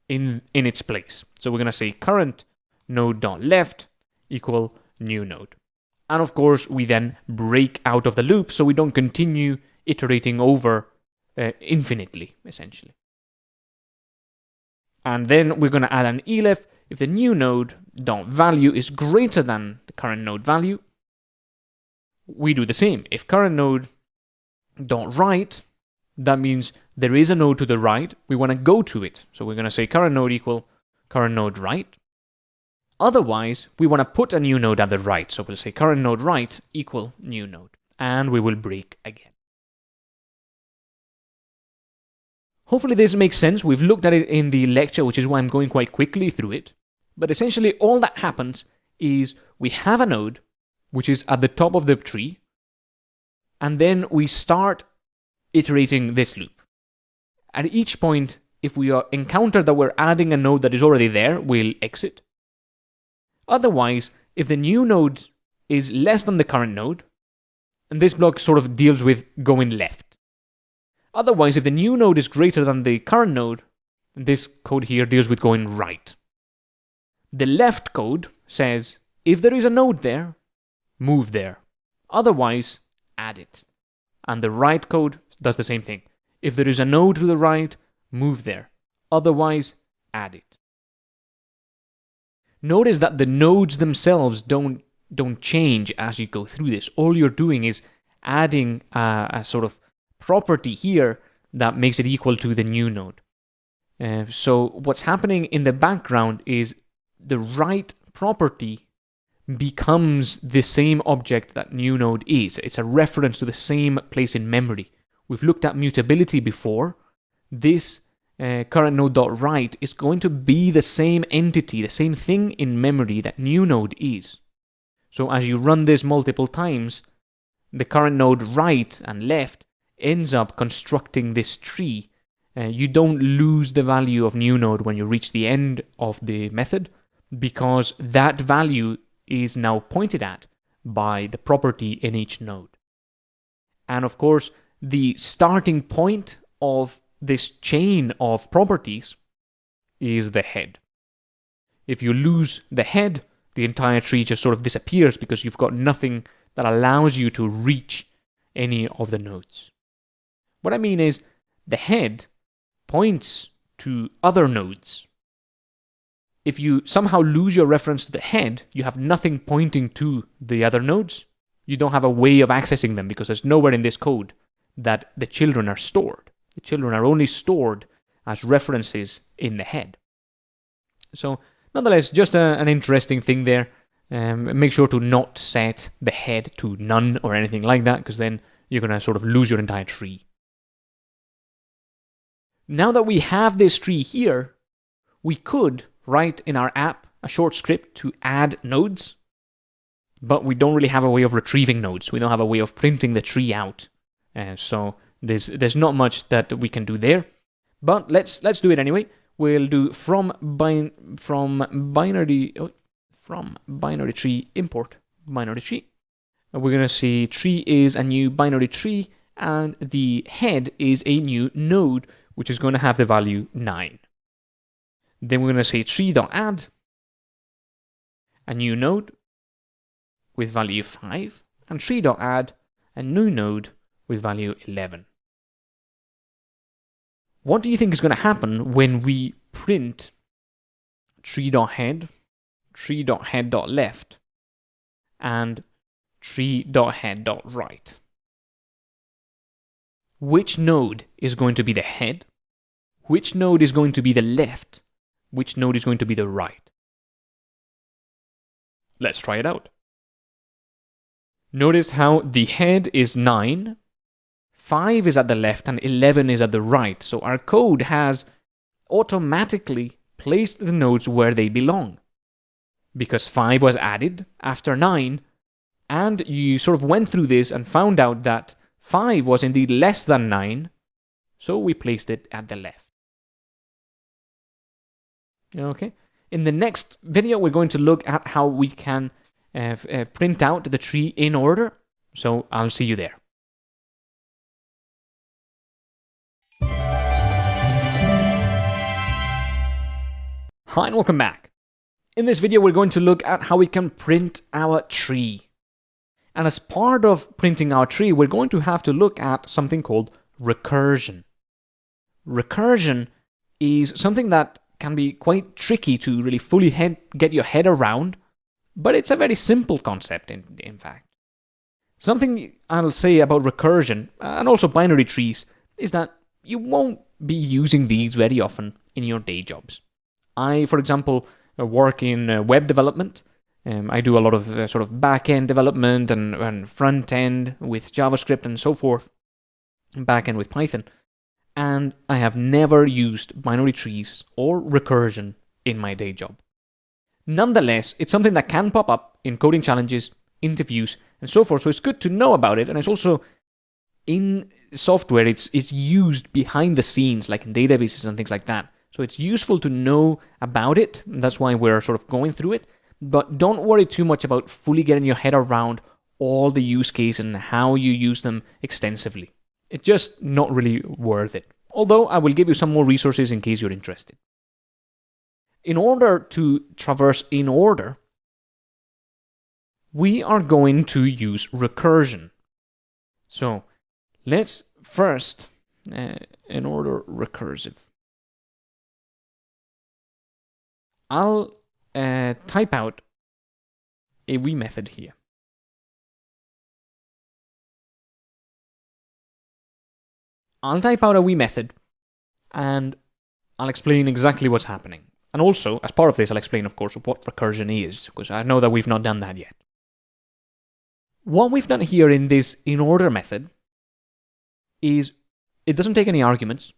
in its place. So we're going to say current node dot left equal new node. And of course, we then break out of the loop so we don't continue iterating over infinitely, essentially. And then we're going to add an elif. If the new node dot value is greater than the current node value, we do the same. If current node dot right, that means there is a node to the right. We want to go to it. So we're going to say current node equal current node right. Otherwise, we want to put a new node at the right. So we'll say current node right equal new node. And we will break again. Hopefully this makes sense. We've looked at it in the lecture, which is why I'm going quite quickly through it. But essentially all that happens is we have a node, which is at the top of the tree. And then we start iterating this loop. At each point, if we encounter that we're adding a node that is already there, we'll exit. Otherwise, if the new node is less than the current node, and this block sort of deals with going left. Otherwise, if the new node is greater than the current node, this code here deals with going right. The left code says, if there is a node there, move there. Otherwise, add it. And the right code does the same thing. If there is a node to the right, move there. Otherwise, add it. Notice that the nodes themselves don't change as you go through this. All you're doing is adding a sort of property here that makes it equal to the new node. So what's happening in the background is the right property becomes the same object that new node is. It's a reference to the same place in memory we've looked at mutability before, this current node.write is going to be the same entity, the same thing in memory that new node is. So as you run this multiple times, the current node right and left ends up constructing this tree. You don't lose the value of new node when you reach the end of the method, because that value is now pointed at by the property in each node. And of course, the starting point of this chain of properties is the head. If you lose the head, the entire tree just sort of disappears because you've got nothing that allows you to reach any of the nodes. What I mean is, the head points to other nodes. If you somehow lose your reference to the head, you have nothing pointing to the other nodes. You don't have a way of accessing them because there's nowhere in this code that the children are stored. The children are only stored as references in the head. So, nonetheless, just an interesting thing there. Make sure to not set the head to none or anything like that, because then you're going to sort of lose your entire tree. Now that we have this tree here, we could write in our app a short script to add nodes, but we don't really have a way of retrieving nodes. We don't have a way of printing the tree out. So there's not much that we can do there. But let's do it anyway. We'll do from binary tree import binary tree. And we're going to see tree is a new binary tree, and the head is a new node, which is going to have the value 9. Then we're going to say tree.add a new node with value 5, and tree.add a new node with value 11. What do you think is going to happen when we print tree.head, tree.head.left, and tree.head.right? Which node is going to be the head? Which node is going to be the left? Which node is going to be the right? Let's try it out. Notice how the head is 9, 5 is at the left, and 11 is at the right. So our code has automatically placed the nodes where they belong, because 5 was added after 9, and you sort of went through this and found out that 5 was indeed less than 9, so we placed it at the left. Okay. In the next video, we're going to look at how we can print out the tree in order. So I'll see you there. Hi and welcome back. In this video, we're going to look at how we can print our tree. And as part of printing our tree, we're going to have to look at something called recursion. Recursion is something that can be quite tricky to really fully get your head around, but it's a very simple concept in fact. Something I'll say about recursion, and also binary trees, is that you won't be using these very often in your day jobs. I, for example, work in web development. I do a lot of sort of back-end development and front-end with JavaScript and so forth, back-end with Python. And I have never used binary trees or recursion in my day job. Nonetheless, it's something that can pop up in coding challenges, interviews, and so forth, so it's good to know about it, and it's also in software, it's used behind the scenes, like in databases and things like that. So it's useful to know about it, and that's why we're sort of going through it, but don't worry too much about fully getting your head around all the use cases and how you use them extensively. It's just not really worth it. Although I will give you some more resources in case you're interested. In order to traverse in order, we are going to use recursion. So let's first in order recursive. I'll type out a wee method here. I'll type out a wee method and I'll explain exactly what's happening. And also, as part of this, I'll explain, of course, what recursion is, because I know that we've not done that yet. What we've done here in this in order method is it doesn't take any arguments,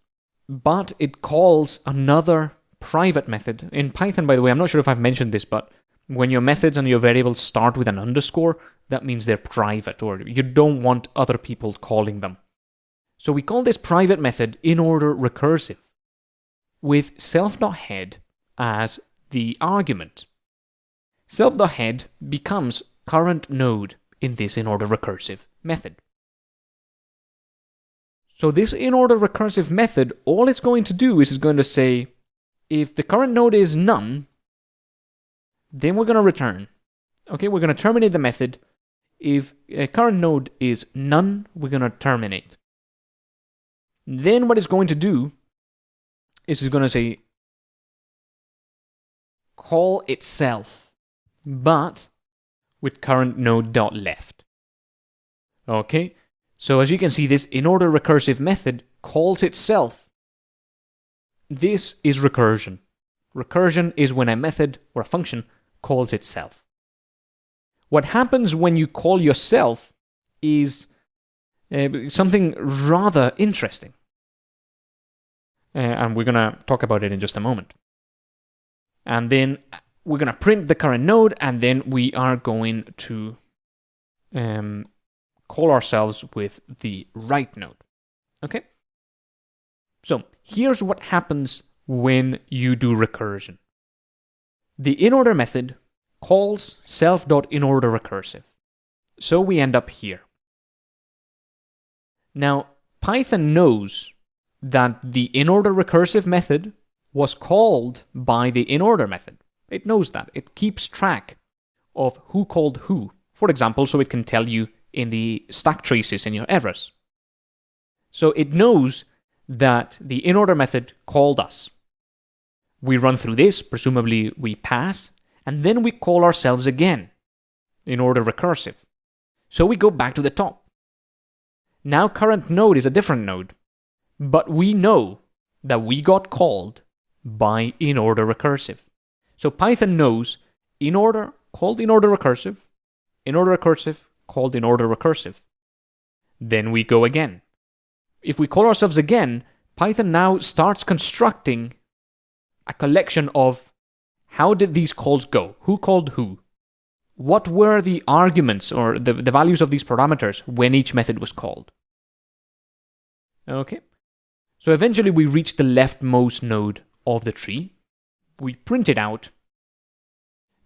but it calls another private method. In Python, by the way, I'm not sure if I've mentioned this, but when your methods and your variables start with an underscore, that means they're private, or you don't want other people calling them. So we call this private method inorder recursive, with self.head as the argument. Self.head becomes current node in this inorder recursive method. So this inorder recursive method, all it's going to do is it's going to say, if the current node is none, then we're going to return. Okay, we're going to terminate the method. If a current node is none, we're going to terminate. Then what it's going to do is it's going to say, call itself, but with current node dot left. Okay, so as you can see, this inorder recursive method calls itself. This is recursion. Recursion is when a method or a function calls itself. What happens when you call yourself is something rather interesting. And we're going to talk about it in just a moment. And then we're going to print the current node, and then we are going to call ourselves with the right node. Okay? So here's what happens when you do recursion. The inorder method calls self.inorder recursive. So we end up here. Now, Python knows that the inorder recursive method was called by the inorder method. It knows that. It keeps track of who called who. For example, so it can tell you in the stack traces in your errors. So it knows that the inorder method called us. We run through this, presumably we pass, and then we call ourselves again, inorder recursive. So we go back to the top. Now current node is a different node, but we know that we got called by inorder recursive. So Python knows inorder called inorder recursive called inorder recursive. Then we go again. If we call ourselves again, Python now starts constructing a collection of how did these calls go? Who called who? What were the arguments or the values of these parameters when each method was called? Okay. So eventually we reach the leftmost node of the tree. We print it out.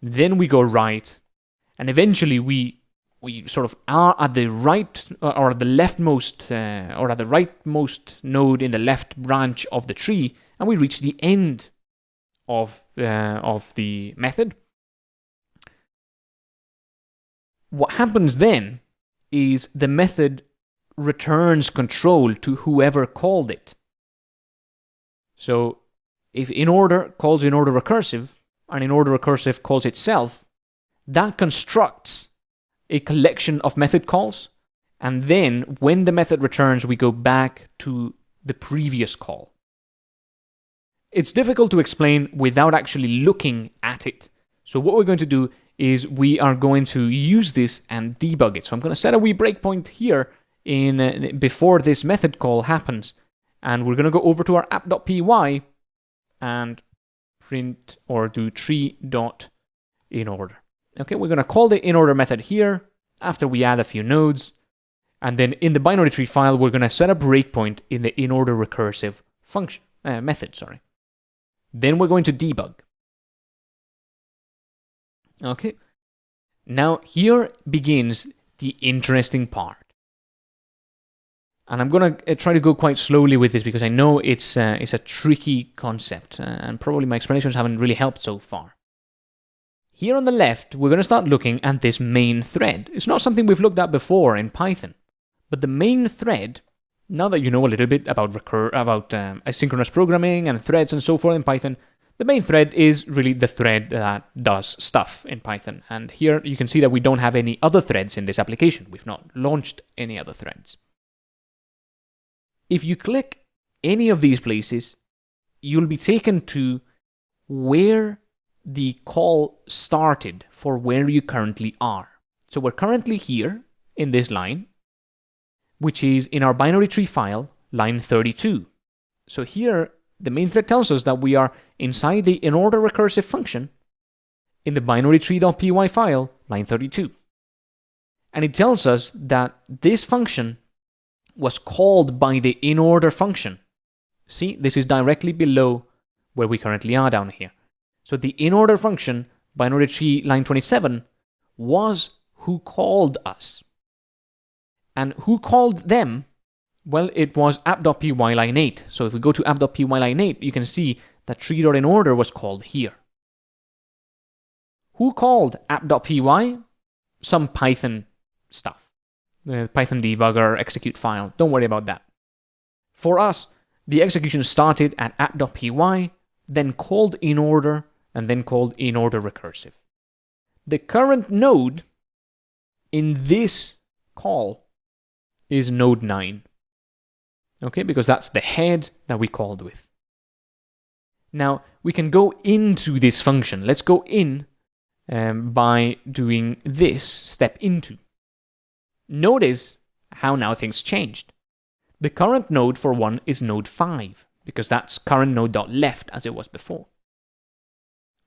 Then we go right. And eventually we sort of are at the right or the leftmost or at the rightmost node in the left branch of the tree, and we reach the end of the method. What happens then is the method returns control to whoever called it. So if inorder calls inorder recursive and inorder recursive calls itself, that constructs a collection of method calls, and then when the method returns, we go back to the previous call. It's difficult to explain without actually looking at it. So what we're going to do is we are going to use this and debug it. So I'm going to set a wee breakpoint here before this method call happens, and we're going to go over to our app.py and print or do tree.inorder. Okay, we're going to call the inorder method here after we add a few nodes, and then in the binary tree file, we're going to set a breakpoint in the inorder recursive function method. Then we're going to debug. Okay, now here begins the interesting part. And I'm going to try to go quite slowly with this because I know it's a tricky concept, and probably my explanations haven't really helped so far. Here on the left, we're going to start looking at this main thread. It's not something we've looked at before in Python, but the main thread, now that you know a little bit about asynchronous programming and threads and so forth in Python, the main thread is really the thread that does stuff in Python. And here you can see that we don't have any other threads in this application. We've not launched any other threads. If you click any of these places, you'll be taken to where the call started for where you currently are. So we're currently here in this line. which is in our binary tree file, line 32. So here, the main thread tells us that we are inside the inorder recursive function in the binary tree.py file, line 32. And it tells us that this function was called by the inorder function. See, this is directly below where we currently are down here. So the inorder function, binary tree line 27, was who called us. And who called them? Well, it was app.py line 8. So if we go to app.py line 8, you can see that tree.inorder was called here. Who called app.py? Some Python stuff. The Python debugger execute file. Don't worry about that. For us, the execution started at app.py, then called inorder, and then called inorder recursive. The current node in this call is node 9. Okay, because that's the head that we called with. Now, we can go into this function. Let's go in by doing this, step into. Notice how now things changed. The current node, for one, is node 5, because that's current node.left as it was before.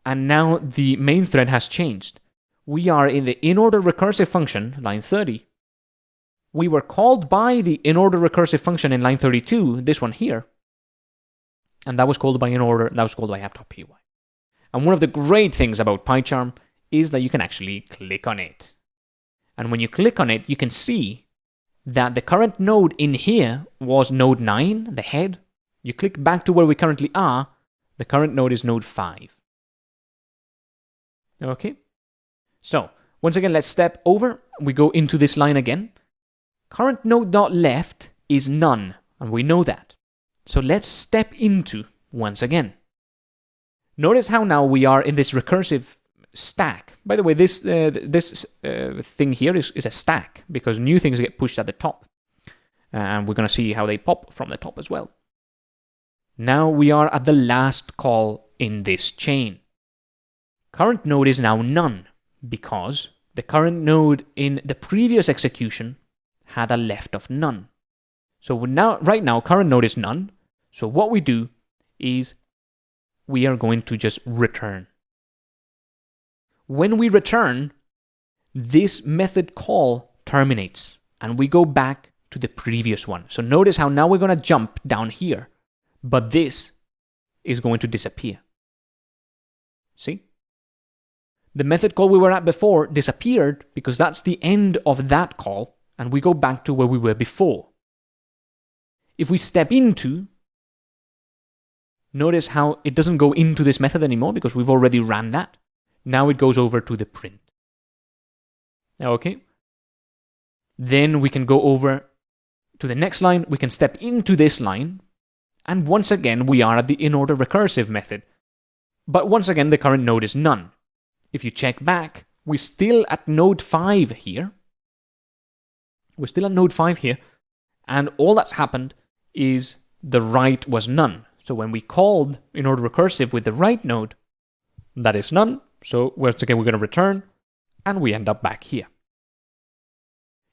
And now the main thread has changed. We are in the inorder recursive function, line 30. We were called by the inorder recursive function in line 32, this one here. And that was called by inorder, that was called by app.py. And one of the great things about PyCharm is that you can actually click on it. And when you click on it, you can see that the current node in here was node 9, the head. You click back to where we currently are, the current node is node 5. Okay? So, once again, let's step over. We go into this line again. Current node.left is none, and we know that. So let's step into once again. Notice how now we are in this recursive stack. By the way, this thing here is a stack, because new things get pushed at the top. And we're going to see how they pop from the top as well. Now we are at the last call in this chain. Current node is now none, because the current node in the previous execution had a left of none. So right now, current node is none. So what we do is we are going to just return. When we return, this method call terminates, and we go back to the previous one. So notice how now we're going to jump down here, but this is going to disappear. See? The method call we were at before disappeared because that's the end of that call, and we go back to where we were before. If we step into, notice how it doesn't go into this method anymore because we've already ran that. Now it goes over to the print. Okay. Then we can go over to the next line. We can step into this line. And once again, we are at the inorder recursive method. But once again, the current node is none. If you check back, we're still at node 5 here. We're still at node 5 here. And all that's happened is the right was none. So when we called inorder recursive with the right node, that is none. So once again, we're going to return, and we end up back here.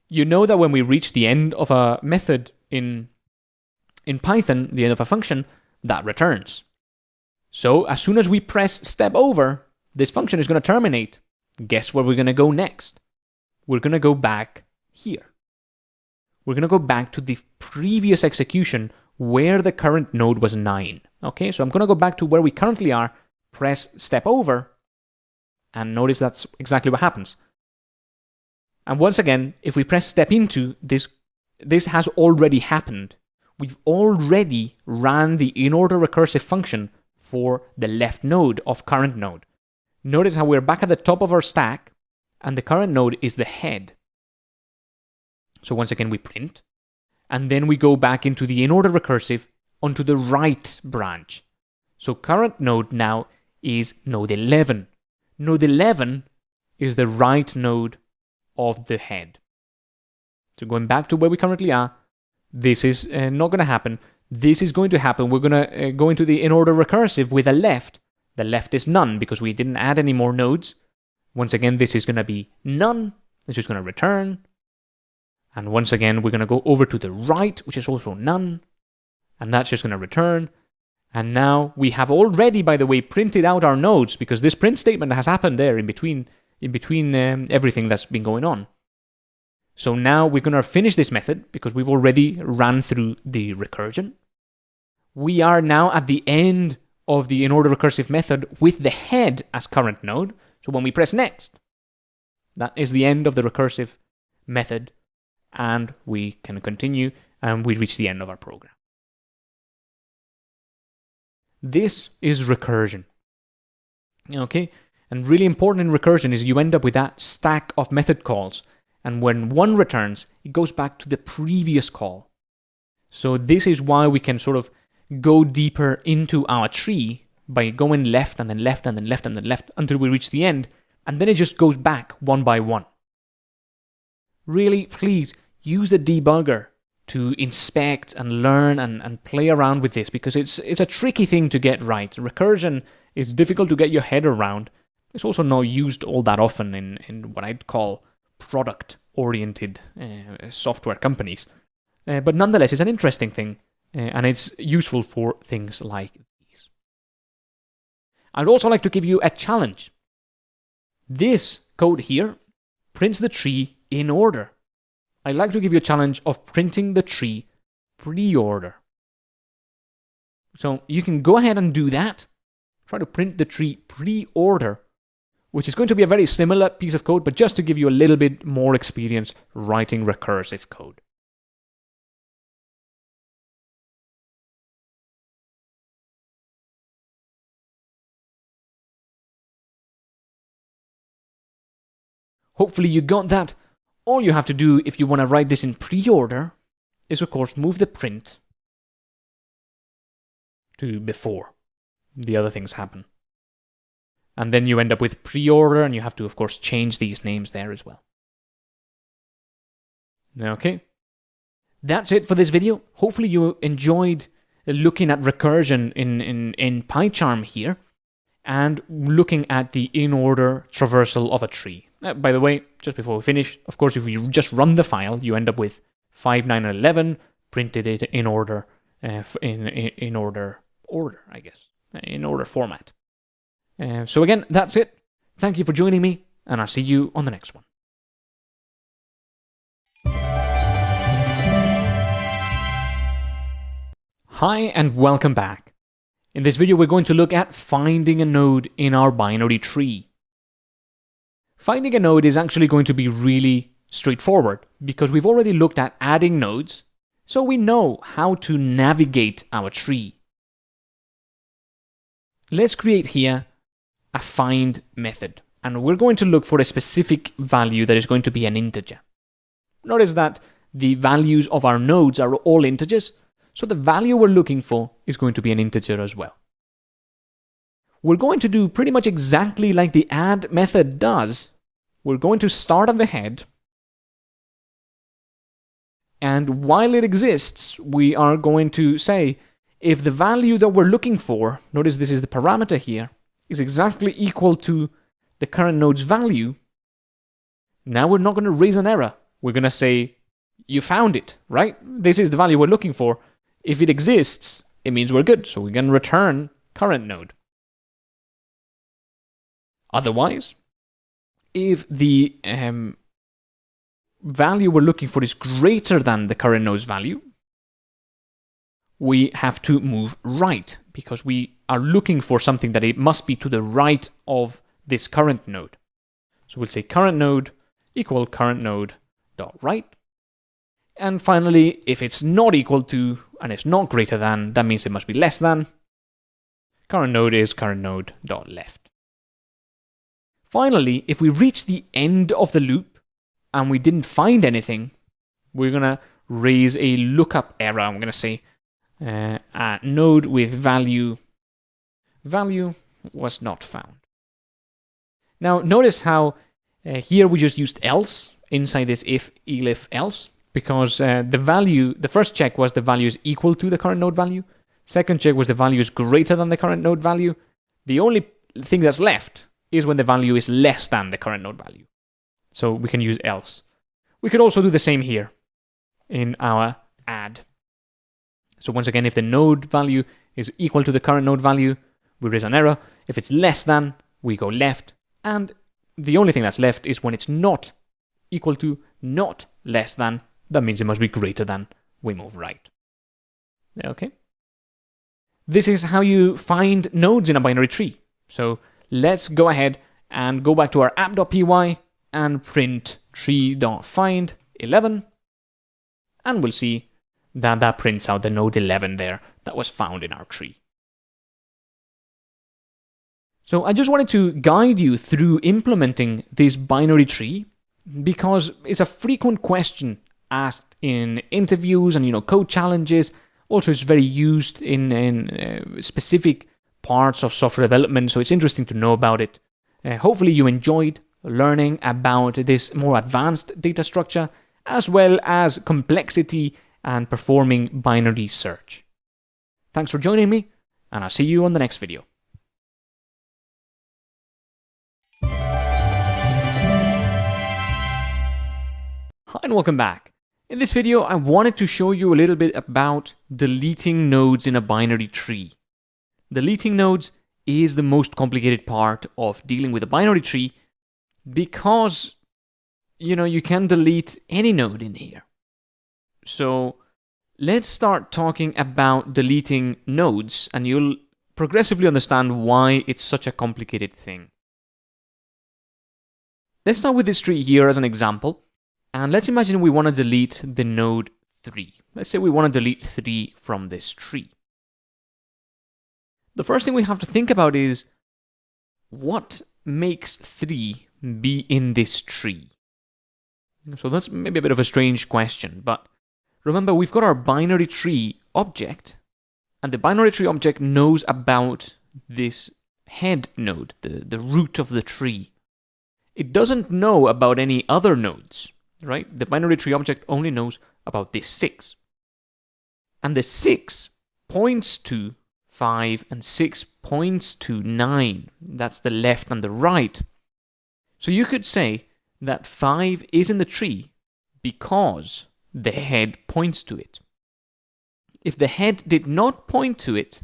You know that when we reach the end of a method in Python, the end of a function, that returns. So as soon as we press step over, this function is going to terminate. Guess where we're going to go next? We're going to go back here. We're going to go back to the previous execution where the current node was 9. Okay, so I'm going to go back to where we currently are, press step over, and notice that's exactly what happens. And once again, if we press step into, this has already happened. We've already ran the inorder recursive function for the left node of current node. Notice how we're back at the top of our stack, and the current node is the head. So once again, we print, and then we go back into the inorder recursive onto the right branch. So current node now is node 11. Node 11 is the right node of the head. So going back to where we currently are, this is not going to happen. This is going to happen. We're going to go into the inorder recursive with a left. The left is none because we didn't add any more nodes. Once again, this is going to be none. It's just going to return. And once again, we're going to go over to the right, which is also none. And that's just going to return. And now we have already, by the way, printed out our nodes, because this print statement has happened there in between everything that's been going on. So now we're going to finish this method because we've already ran through the recursion. We are now at the end of the inorder recursive method with the head as current node. So when we press next, that is the end of the recursive method, and we can continue, and we reach the end of our program. This is recursion. Okay? And really important in recursion is you end up with that stack of method calls. And when one returns, it goes back to the previous call. So this is why we can sort of go deeper into our tree by going left and then left and then left and then left until we reach the end. And then it just goes back one by one. Really, please use the debugger to inspect and learn and play around with this, because it's a tricky thing to get right. Recursion is difficult to get your head around. It's also not used all that often in what I'd call product-oriented software companies. But nonetheless, it's an interesting thing, and it's useful for things like these. I'd also like to give you a challenge. This code here prints the tree in order. I'd like to give you a challenge of printing the tree pre-order. So you can go ahead and do that. Try to print the tree pre-order, which is going to be a very similar piece of code, but just to give you a little bit more experience writing recursive code. Hopefully you got that. All you have to do if you want to write this in pre-order is, of course, move the print to before the other things happen. And then you end up with pre-order, and you have to, of course, change these names there as well. Okay. That's it for this video. Hopefully you enjoyed looking at recursion in PyCharm here, and looking at the in-order traversal of a tree. By the way, just before we finish, of course, if you just run the file, you end up with 5, 9, and 11 printed it in order, in order, I guess, in order format. So again, that's it. Thank you for joining me, and I'll see you on the next one. Hi, and welcome back. In this video, we're going to look at finding a node in our binary tree. Finding a node is actually going to be really straightforward, because we've already looked at adding nodes, so we know how to navigate our tree. Let's create here a find method, and we're going to look for a specific value that is going to be an integer. Notice that the values of our nodes are all integers, so the value we're looking for is going to be an integer as well. We're going to do pretty much exactly like the add method does. We're going to start at the head, and while it exists, we are going to say if the value that we're looking for, notice this is the parameter here, is exactly equal to the current node's value, now we're not going to raise an error. We're going to say, you found it, right? This is the value we're looking for. If it exists, it means we're good, so we're going to return current node. Otherwise, if the value we're looking for is greater than the current node's value, we have to move right, because we are looking for something that it must be to the right of this current node. So we'll say current node equal current node dot right. And finally, if it's not equal to and it's not greater than, that means it must be less than. Current node is current node dot left. Finally, if we reach the end of the loop and we didn't find anything, we're going to raise a lookup error. I'm going to say a node with value was not found. Now, notice how here we just used else inside this if, elif, else, because the first check was the value is equal to the current node value. Second check was the value is greater than the current node value. The only thing that's left is when the value is less than the current node value. So we can use else. We could also do the same here. in our add. So once again, if the node value is equal to the current node value, we raise an error. If it's less than, we go left. And the only thing that's left is when it's not equal to, not less than, that means it must be greater than, we move right. Okay? This is how you find nodes in a binary tree. So let's go ahead and go back to our app.py and print tree.find 11. And we'll see that that prints out the node 11 there that was found in our tree. So I just wanted to guide you through implementing this binary tree because it's a frequent question asked in interviews and code challenges. Also, it's very used in specific parts of software development, so it's interesting to know about it. Hopefully you enjoyed learning about this more advanced data structure, as well as complexity and performing binary search. Thanks for joining me, and I'll see you on the next video. Hi and welcome back. In this video, I wanted to show you a little bit about deleting nodes in a binary tree. Deleting nodes is the most complicated part of dealing with a binary tree because, you can delete any node in here. So let's start talking about deleting nodes, and you'll progressively understand why it's such a complicated thing. Let's start with this tree here as an example. And let's imagine we want to delete the node 3. Let's say we want to delete 3 from this tree. The first thing we have to think about is, what makes 3 be in this tree? So that's maybe a bit of a strange question, but remember we've got our binary tree object, and the binary tree object knows about this head node, the root of the tree. It doesn't know about any other nodes. Right? The binary tree object only knows about this 6. And the 6 points to 5 and 6 points to 9. That's the left and the right. So you could say that 5 is in the tree because the head points to it. If the head did not point to it,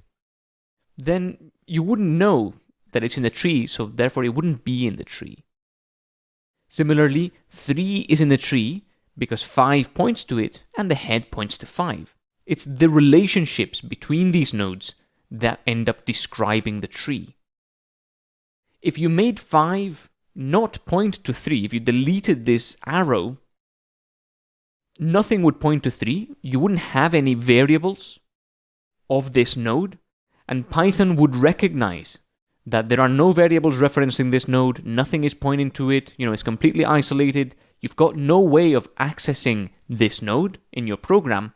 then you wouldn't know that it's in the tree, so therefore it wouldn't be in the tree. Similarly, 3 is in the tree because 5 points to it and the head points to 5. It's the relationships between these nodes that end up describing the tree. If you made 5 not point to 3, if you deleted this arrow, nothing would point to 3. You wouldn't have any variables of this node, and Python would recognize that there are no variables referencing this node, nothing is pointing to it, it's completely isolated, you've got no way of accessing this node in your program.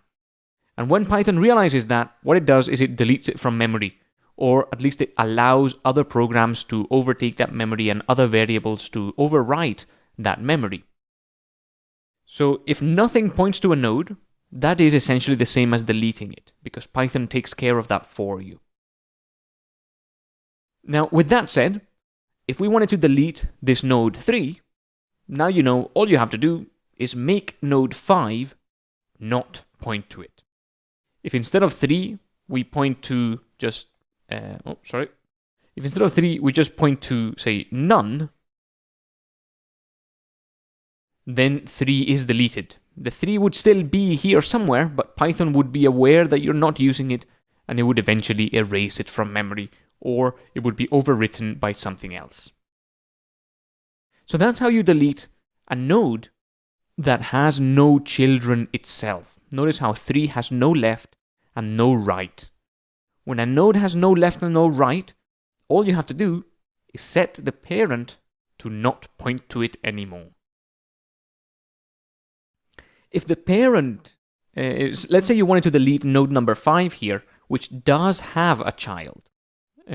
And when Python realizes that, what it does is it deletes it from memory, or at least it allows other programs to overtake that memory and other variables to overwrite that memory. So if nothing points to a node, that is essentially the same as deleting it, because Python takes care of that for you. Now, with that said, if we wanted to delete this node 3, now all you have to do is make node 5 not point to it. If instead of 3, we point to just, if instead of 3, we just point to, say, none, then 3 is deleted. The 3 would still be here somewhere, but Python would be aware that you're not using it, and it would eventually erase it from memory, or it would be overwritten by something else. So that's how you delete a node that has no children itself. Notice how 3 has no left and no right. When a node has no left and no right, all you have to do is set the parent to not point to it anymore. If the parent, let's say you wanted to delete node number 5 here, which does have a child,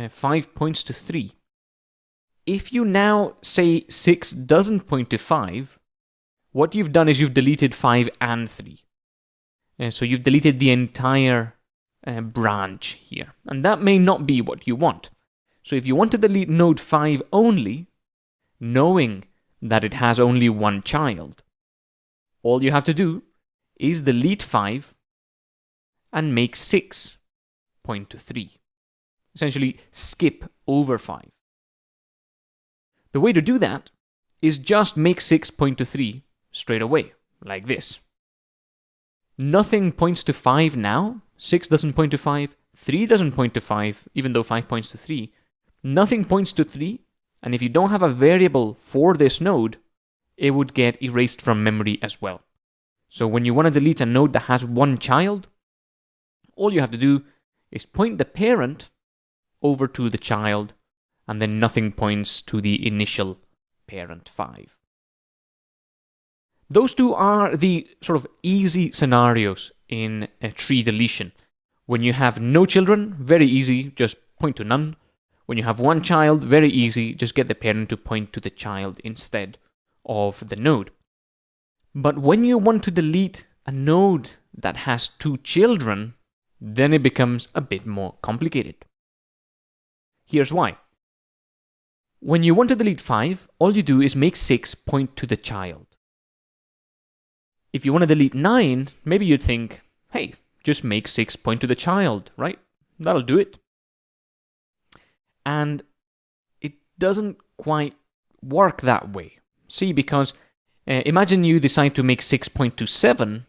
5 points to 3. If you now say 6 doesn't point to 5, what you've done is you've deleted 5 and 3. So you've deleted the entire branch here. And that may not be what you want. So if you want to delete node 5 only, knowing that it has only one child, all you have to do is delete 5 and make 6 point to 3. Essentially, skip over 5. The way to do that is just make 6 point to 3 straight away, like this. Nothing points to 5 now. 6 doesn't point to 5. 3 doesn't point to 5, even though 5 points to 3. Nothing points to 3, and if you don't have a variable for this node, it would get erased from memory as well. So when you want to delete a node that has one child, all you have to do is point the parent over to the child, and then nothing points to the initial parent 5. Those two are the sort of easy scenarios in a tree deletion. When you have no children, very easy, just point to none. When you have one child, very easy, just get the parent to point to the child instead of the node. But when you want to delete a node that has two children, then it becomes a bit more complicated. Here's why. When you want to delete 5, all you do is make 6 point to the child. If you want to delete 9, maybe you'd think, hey, just make 6 point to the child, right? That'll do it. And it doesn't quite work that way. See, because imagine you decide to make 6 point to 7.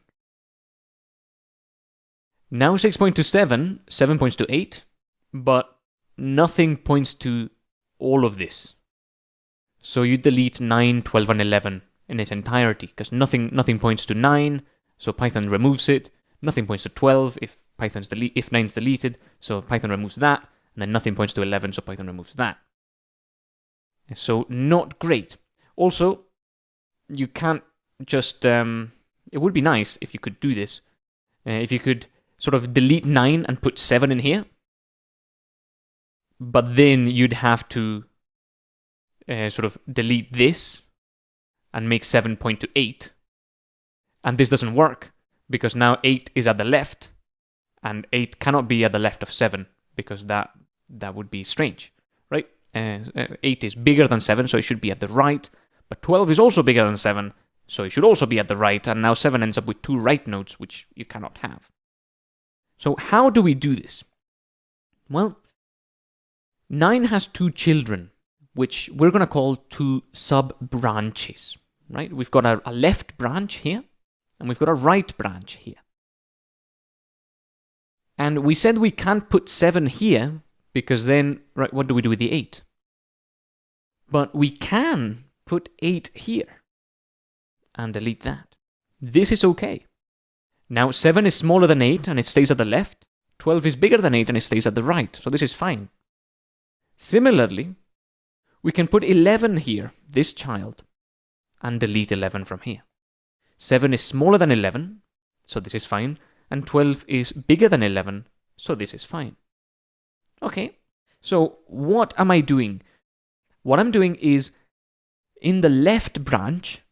Now 6 point to 7, 7 points to 8, but nothing points to all of this. So you delete 9, 12, and 11 in its entirety, because nothing points to 9, so Python removes it. Nothing points to 12 if 9's deleted, so Python removes that, and then nothing points to 11, so Python removes that. So not great. Also, you can't just... it would be nice if you could do this. If you could sort of delete 9 and put 7 in here, but then you'd have to sort of delete this and make 7 point to 8. And this doesn't work, because now 8 is at the left, and 8 cannot be at the left of 7, because that would be strange, right? 8 is bigger than 7, so it should be at the right, but 12 is also bigger than 7, so it should also be at the right, and now 7 ends up with 2 right nodes, which you cannot have. So how do we do this? Well, 9 has 2 children, which we're going to call 2 sub-branches, right? We've got a left branch here, and we've got a right branch here. And we said we can't put 7 here, because then, right, what do we do with the 8? But we can put 8 here, and delete that. This is okay. Now 7 is smaller than 8, and it stays at the left. 12 is bigger than 8, and it stays at the right, so this is fine. Similarly, we can put 11 here, this child, and delete 11 from here. 7 is smaller than 11, so this is fine, and 12 is bigger than 11, so this is fine. Okay, so what am I doing? What I'm doing is, in the left branch,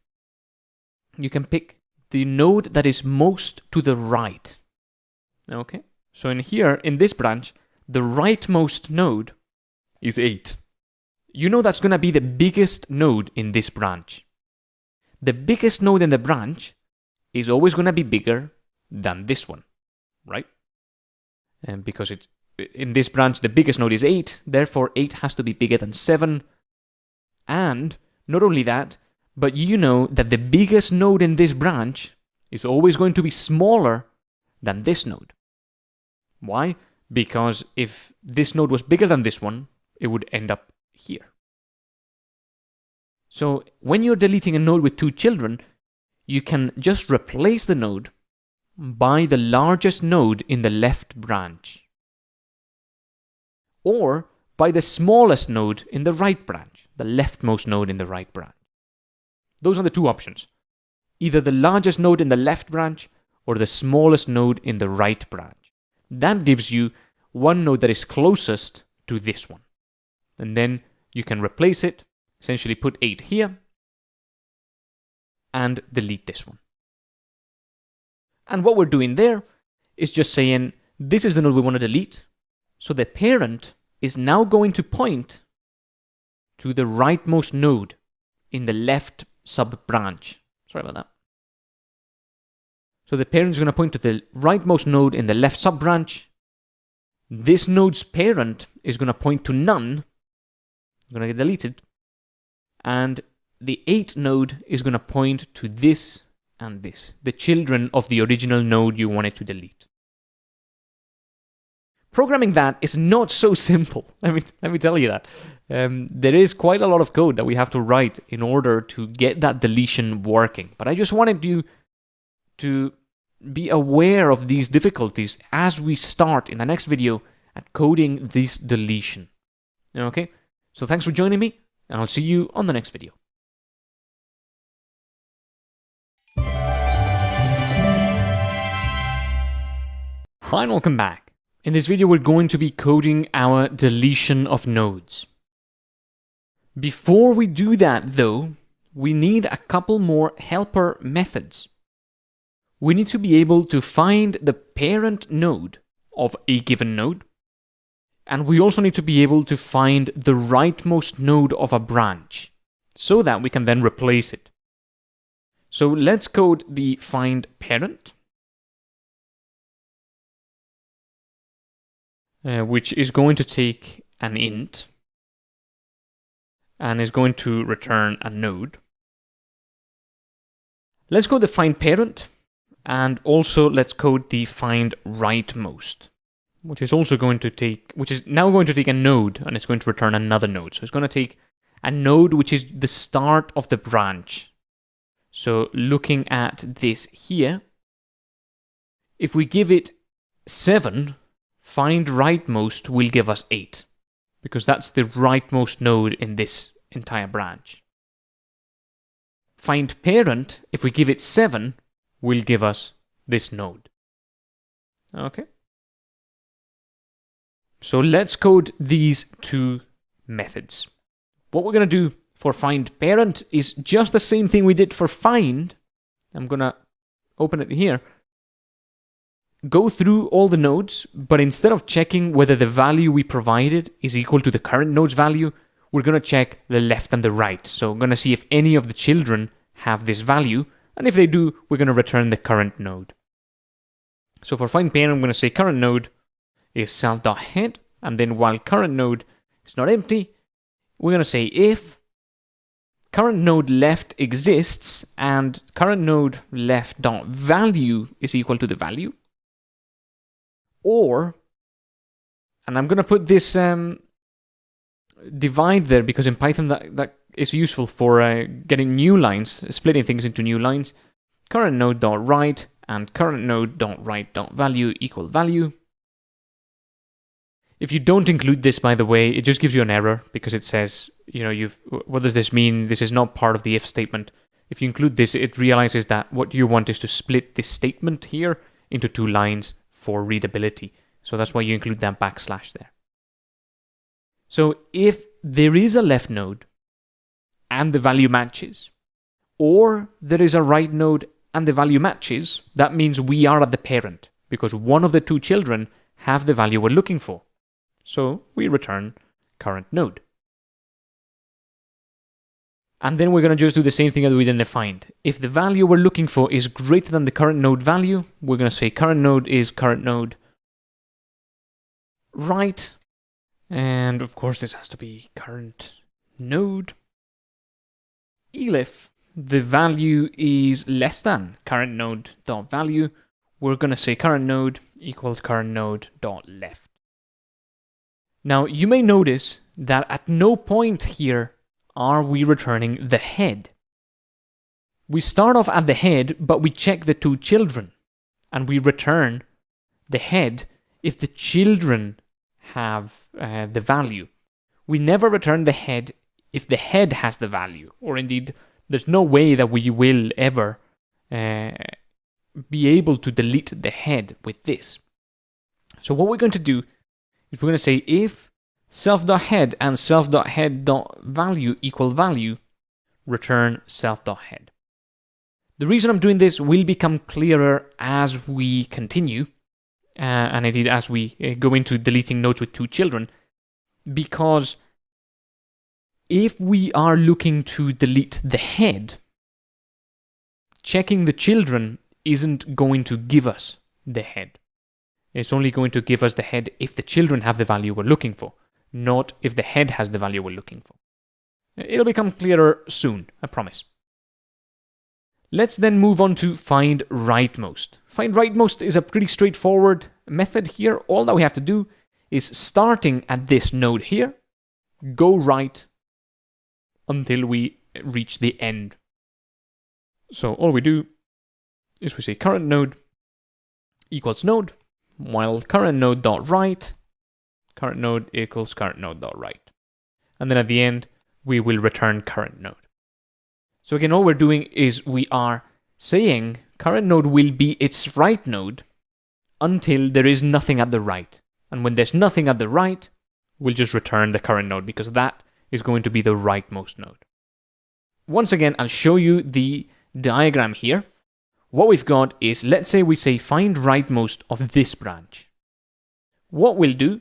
you can pick the node that is most to the right. Okay, so in here, in this branch, the rightmost node is 8. You know that's going to be the biggest node in this branch. The biggest node in the branch is always going to be bigger than this one, right? And because it's in this branch, the biggest node is 8, therefore 8 has to be bigger than 7. And not only that, but you know that the biggest node in this branch is always going to be smaller than this node. Why? Because if this node was bigger than this one, it would end up here. So when you're deleting a node with 2 children, you can just replace the node by the largest node in the left branch, or by the smallest node in the right branch, the leftmost node in the right branch. Those are the 2 options. Either the largest node in the left branch or the smallest node in the right branch. That gives you one node that is closest to this one. And then you can replace it, essentially put 8 here, and delete this one. And what we're doing there is just saying, this is the node we want to delete, so the parent is now going to point to the rightmost node in the left sub-branch. Sorry about that. So the parent is going to point to the rightmost node in the left sub-branch. This node's parent is going to point to none, going to get deleted. And the 8 node is going to point to this and this, the children of the original node you wanted to delete. Programming that is not so simple. Let me tell you that. There is quite a lot of code that we have to write in order to get that deletion working. But I just wanted you to be aware of these difficulties as we start in the next video at coding this deletion. Okay? So thanks for joining me, and I'll see you on the next video. Hi and welcome back. In this video we're going to be coding our deletion of nodes. Before we do that though, we need a couple more helper methods. We need to be able to find the parent node of a given node, and we also need to be able to find the rightmost node of a branch, so that we can then replace it. So let's code the find parent, which is going to take an int, and is going to return a node. Let's code the find parent, and also let's code the find rightmost, which is now going to take a node, and it's going to return another node. So it's going to take a node which is the start of the branch. So looking at this here, if we give it 7, find rightmost will give us 8, because that's the rightmost node in this entire branch. Find parent, if we give it 7, will give us this node. Okay? So let's code these two methods. What we're going to do for find parent is just the same thing we did for find. I'm going to open it here. Go through all the nodes, but instead of checking whether the value we provided is equal to the current node's value, we're going to check the left and the right. So I'm going to see if any of the children have this value, and if they do, we're going to return the current node. So for find parent, I'm going to say current node is self.head, and then while current node is not empty, we're going to say if current node left exists and current node left.value is equal to the value, or, and I'm going to put this divide there because in Python that is useful for getting new lines, splitting things into new lines. Current node.write and current node.write.value equal value. If you don't include this, by the way, it just gives you an error because it says, what does this mean? This is not part of the if statement. If you include this, it realizes that what you want is to split this statement here into 2 lines for readability. So that's why you include that backslash there. So if there is a left node and the value matches, or there is a right node and the value matches, that means we are at the parent because one of the 2 children have the value we're looking for. So we return current node. And then we're going to just do the same thing that we did in the find. If the value we're looking for is greater than the current node value, we're going to say current node is current node right. And of course this has to be current node. If the value is less than current node dot value, we're going to say current node equals current node dot left. Now you may notice that at no point here are we returning the head. We start off at the head, but we check the 2 children, and we return the head if the children have the value. We never return the head if the head has the value, or indeed, there's no way that we will ever be able to delete the head with this. So what we're going to do is we're going to say if self.head and self.head.value equal value, return self.head. The reason I'm doing this will become clearer as we continue, and indeed as we go into deleting nodes with 2 children, because if we are looking to delete the head, checking the children isn't going to give us the head. It's only going to give us the head if the children have the value we're looking for, not if the head has the value we're looking for. It'll become clearer soon, I promise. Let's then move on to find rightmost. Find rightmost is a pretty straightforward method here. All that we have to do is, starting at this node here, go right until we reach the end. So all we do is we say current node equals node, while current node dot right, current node equals current node dot right. And then at the end, we will return current node. So again, all we're doing is we are saying current node will be its right node until there is nothing at the right. And when there's nothing at the right, we'll just return the current node because that is going to be the rightmost node. Once again, I'll show you the diagram here. What we've got is, let's say we say find rightmost of this branch. What we'll do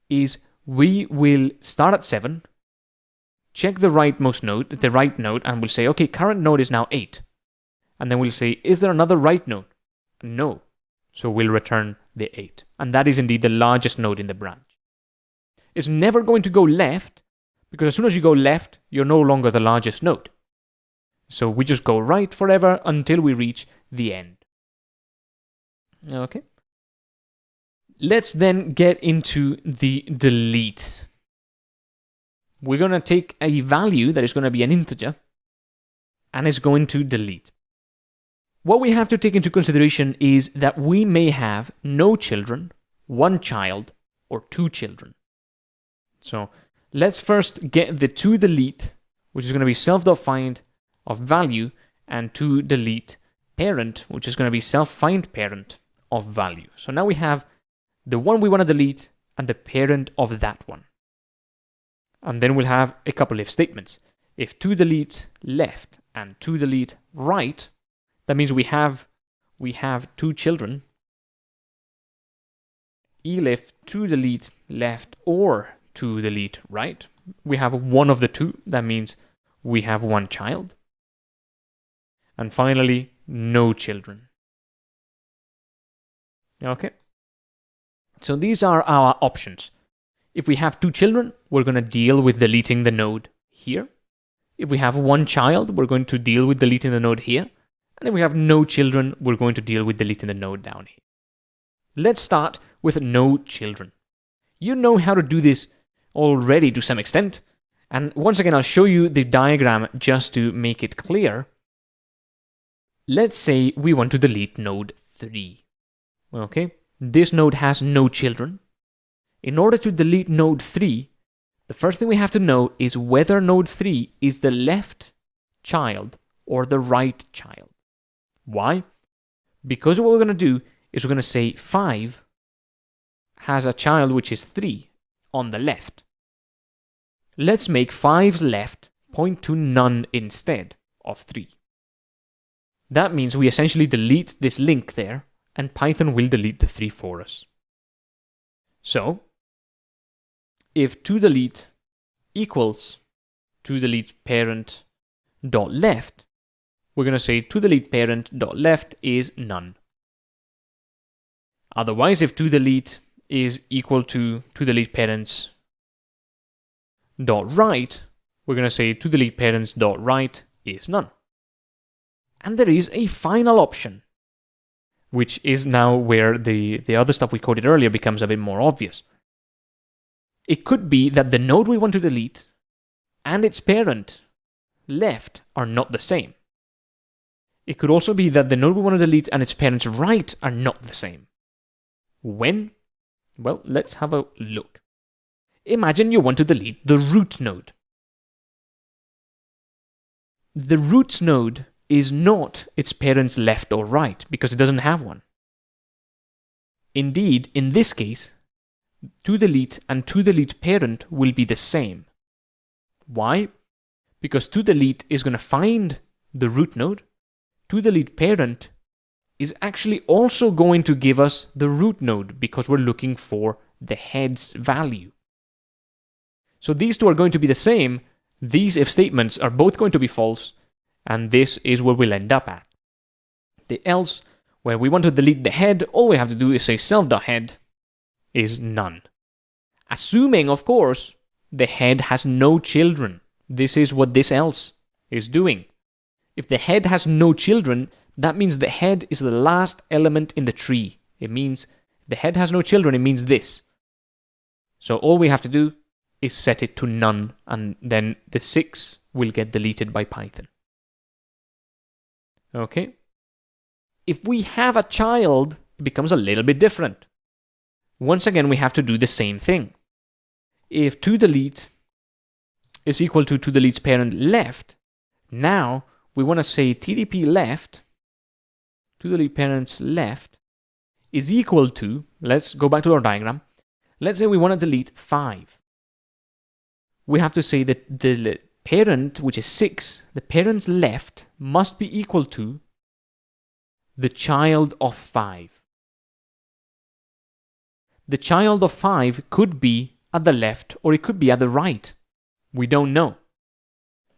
is we will start at 7, check the rightmost node, the right node, and we'll say, okay, current node is now 8. And then we'll say, is there another right node? No. So we'll return the 8. And that is indeed the largest node in the branch. It's never going to go left, because as soon as you go left, you're no longer the largest node. So we just go right forever until we reach the end. Okay. Let's then get into the delete. We're going to take a value that is going to be an integer and it's going to delete. What we have to take into consideration is that we may have no children, 1 child, or 2 children. So let's first get the toDelete, which is going to be self.find of value, and toDelete parent, which is going to be self.find parent of value. So now we have the one we want to delete and the parent of that one. And then we'll have a couple if statements. If toDelete left and toDelete right, that means we have 2 children. Elif toDelete left or toDelete right, we have one of the two. That means we have 1 child. And finally, no children. Okay. So these are our options. If we have 2 children, we're going to deal with deleting the node here. If we have 1 child, we're going to deal with deleting the node here. And if we have no children, we're going to deal with deleting the node down here. Let's start with no children. You know how to do this already to some extent. And once again, I'll show you the diagram just to make it clear. Let's say we want to delete node 3. Okay, this node has no children. In order to delete node 3, the first thing we have to know is whether node 3 is the left child or the right child. Why? Because what we're going to do is we're going to say 5 has a child which is 3 on the left. Let's make 5's left point to none instead of 3. That means we essentially delete this link there, and Python will delete the 3 for us. So, if toDelete equals toDelete parent dot left, we're going to say toDelete parent dot left is none. Otherwise, if toDelete is equal to toDelete parents dot right, we're going to say toDelete parents dot right is none. And there is a final option, which is now where the other stuff we coded earlier becomes a bit more obvious. It could be that the node we want to delete and its parent left are not the same. It could also be that the node we want to delete and its parents right are not the same. When? Well, let's have a look. Imagine you want to delete the root node. The root node is not its parents left or right because it doesn't have one. Indeed, in this case, toDelete and toDelete parent will be the same. Why? Because toDelete is going to find the root node. toDelete parent is actually also going to give us the root node because we're looking for the head's value. So these two are going to be the same. These if statements are both going to be false, and this is where we'll end up at. The else When we want to delete the head, all we have to do is say self.head is none. Assuming, of course, the head has no children. This is what this else is doing. If the head has no children, that means the head is the last element in the tree. It means the head has no children, it means this. So all we have to do is set it to none, and then the 6 will get deleted by Python. Okay. If we have a child, it becomes a little bit different. Once again, we have to do the same thing. If toDelete is equal to toDelete's parent left, now we want to say TDP left, toDelete parents left, is equal to, let's go back to our diagram. Let's say we want to delete 5. We have to say that the parent, which is 6, the parent's left must be equal to the child of 5. The child of 5 could be at the left or it could be at the right. We don't know.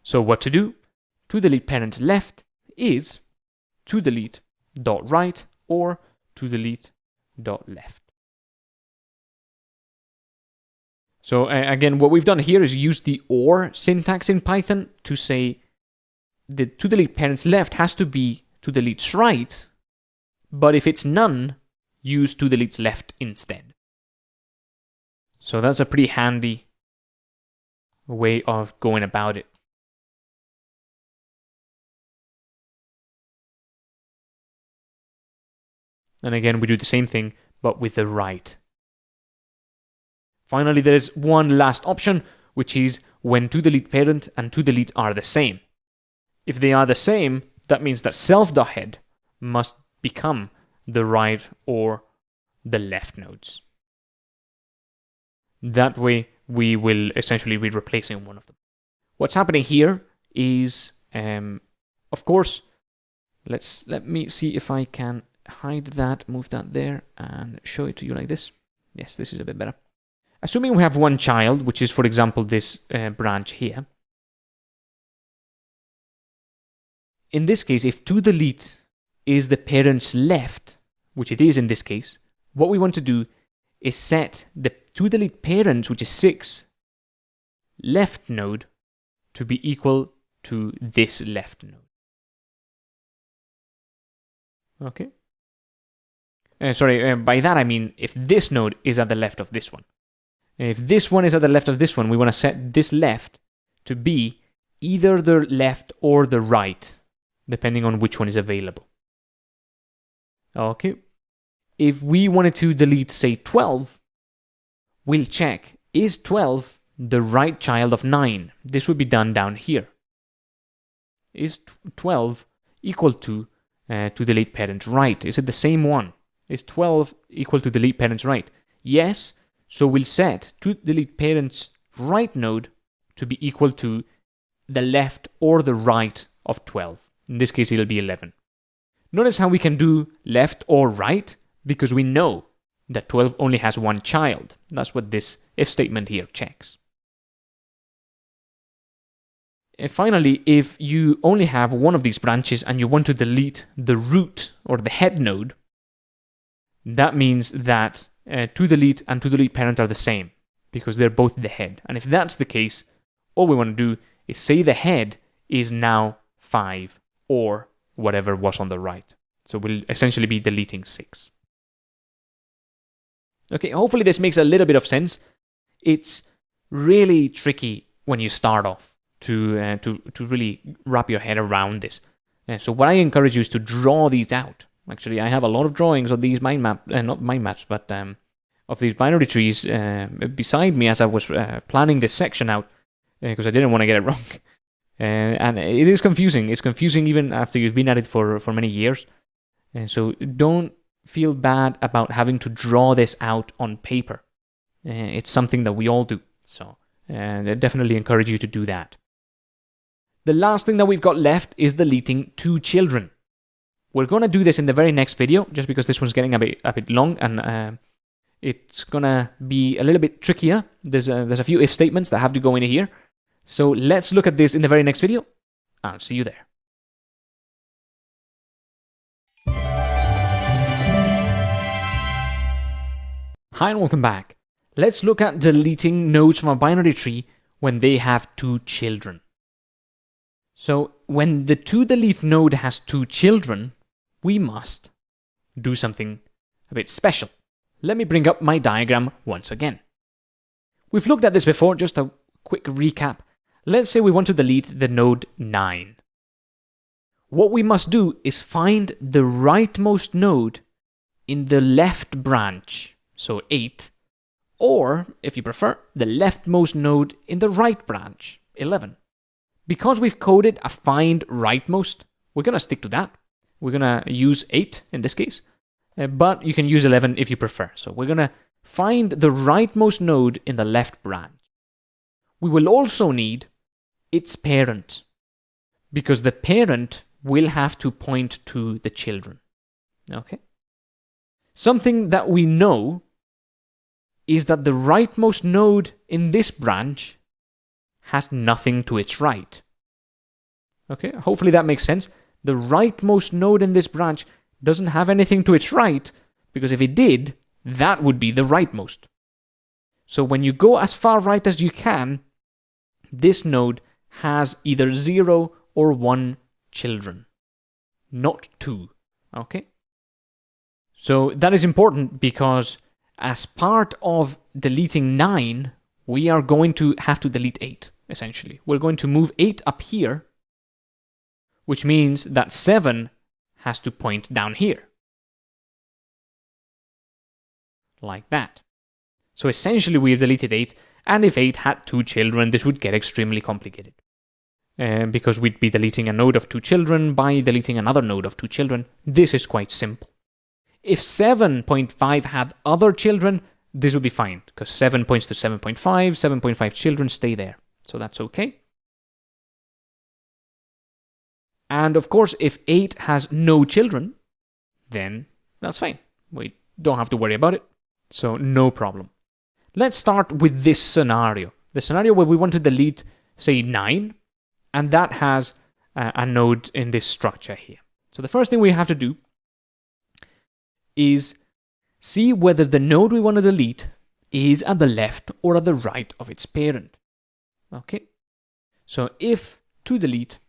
So what to do? toDelete parent left is toDelete.right or toDelete.left. So again, what we've done here is use the OR syntax in Python to say the toDelete parent's left has to be toDelete's right, but if it's none, use toDelete's left instead. So that's a pretty handy way of going about it. And again, we do the same thing, but with the right. Finally, there is one last option, which is when toDelete parent and toDelete are the same. If they are the same, that means that self.head must become the right or the left nodes. That way, we will essentially be replacing one of them. What's happening here is, of course, let me see if I can hide that, move that there, and show it to you like this. Yes, this is a bit better. Assuming we have one child, which is, for example, this branch here. In this case, if toDelete is the parent's left, which it is in this case, what we want to do is set the toDelete parent, which is 6, left node to be equal to this left node. Okay. By that I mean if this node is at the left of this one. If this one is at the left of this one, we want to set this left to be either the left or the right, depending on which one is available. Okay. If we wanted to delete, say, 12, we'll check, is 12 the right child of 9? This would be done down here. Is 12 equal to delete parent right? Is it the same one? Is 12 equal to delete parent's right? Yes. So we'll set toDelete parent's right node to be equal to the left or the right of 12. In this case, it'll be 11. Notice how we can do left or right, because we know that 12 only has one child. That's what this if statement here checks. And finally, if you only have one of these branches and you want to delete the root or the head node, that means that toDelete and toDelete parent are the same, because they're both the head. And if that's the case, all we want to do is say the head is now 5 or whatever was on the right. So we'll essentially be deleting 6. Okay, hopefully this makes a little bit of sense. It's really tricky when you start off to really wrap your head around this. So what I encourage you is to draw these out. Actually, I have a lot of drawings of these not mind maps, but of these binary trees beside me as I was planning this section out, because I didn't want to get it wrong. And it is confusing. It's confusing even after you've been at it for many years. So don't feel bad about having to draw this out on paper. It's something that we all do. So I definitely encourage you to do that. The last thing that we've got left is deleting 2 children. We're going to do this in the very next video, just because this one's getting a bit long, and it's going to be a little bit trickier. There's a few if statements that have to go in here. So let's look at this in the very next video. I'll see you there. Hi and welcome back. Let's look at deleting nodes from a binary tree when they have two children. So when the toDelete node has two children, we must do something a bit special. Let me bring up my diagram once again. We've looked at this before, just a quick recap. Let's say we want to delete the node 9. What we must do is find the rightmost node in the left branch, so 8, or, if you prefer, the leftmost node in the right branch, 11. Because we've coded a find rightmost, we're going to stick to that. We're going to use 8 in this case, but you can use 11 if you prefer. So we're going to find the rightmost node in the left branch. We will also need its parent, because the parent will have to point to the children. Okay? Something that we know is that the rightmost node in this branch has nothing to its right. Okay, hopefully that makes sense. The rightmost node in this branch doesn't have anything to its right, because if it did, that would be the rightmost. So when you go as far right as you can, this node has either 0 or 1 children, not 2. Okay? So that is important because as part of deleting 9, we are going to have to delete 8, essentially. We're going to move 8 up here, which means that 7 has to point down here. Like that. So essentially we've deleted 8, and if 8 had 2 children, this would get extremely complicated. Because we'd be deleting a node of 2 children by deleting another node of 2 children. This is quite simple. If 7.5 had other children, this would be fine, because 7 points to 7.5, 7.5 children stay there. So that's okay. And of course, if 8 has no children, then that's fine. We don't have to worry about it. So no problem. Let's start with this scenario. The scenario where we want to delete, say, 9, and that has a node in this structure here. So the first thing we have to do is see whether the node we want to delete is at the left or at the right of its parent. Okay? So if toDelete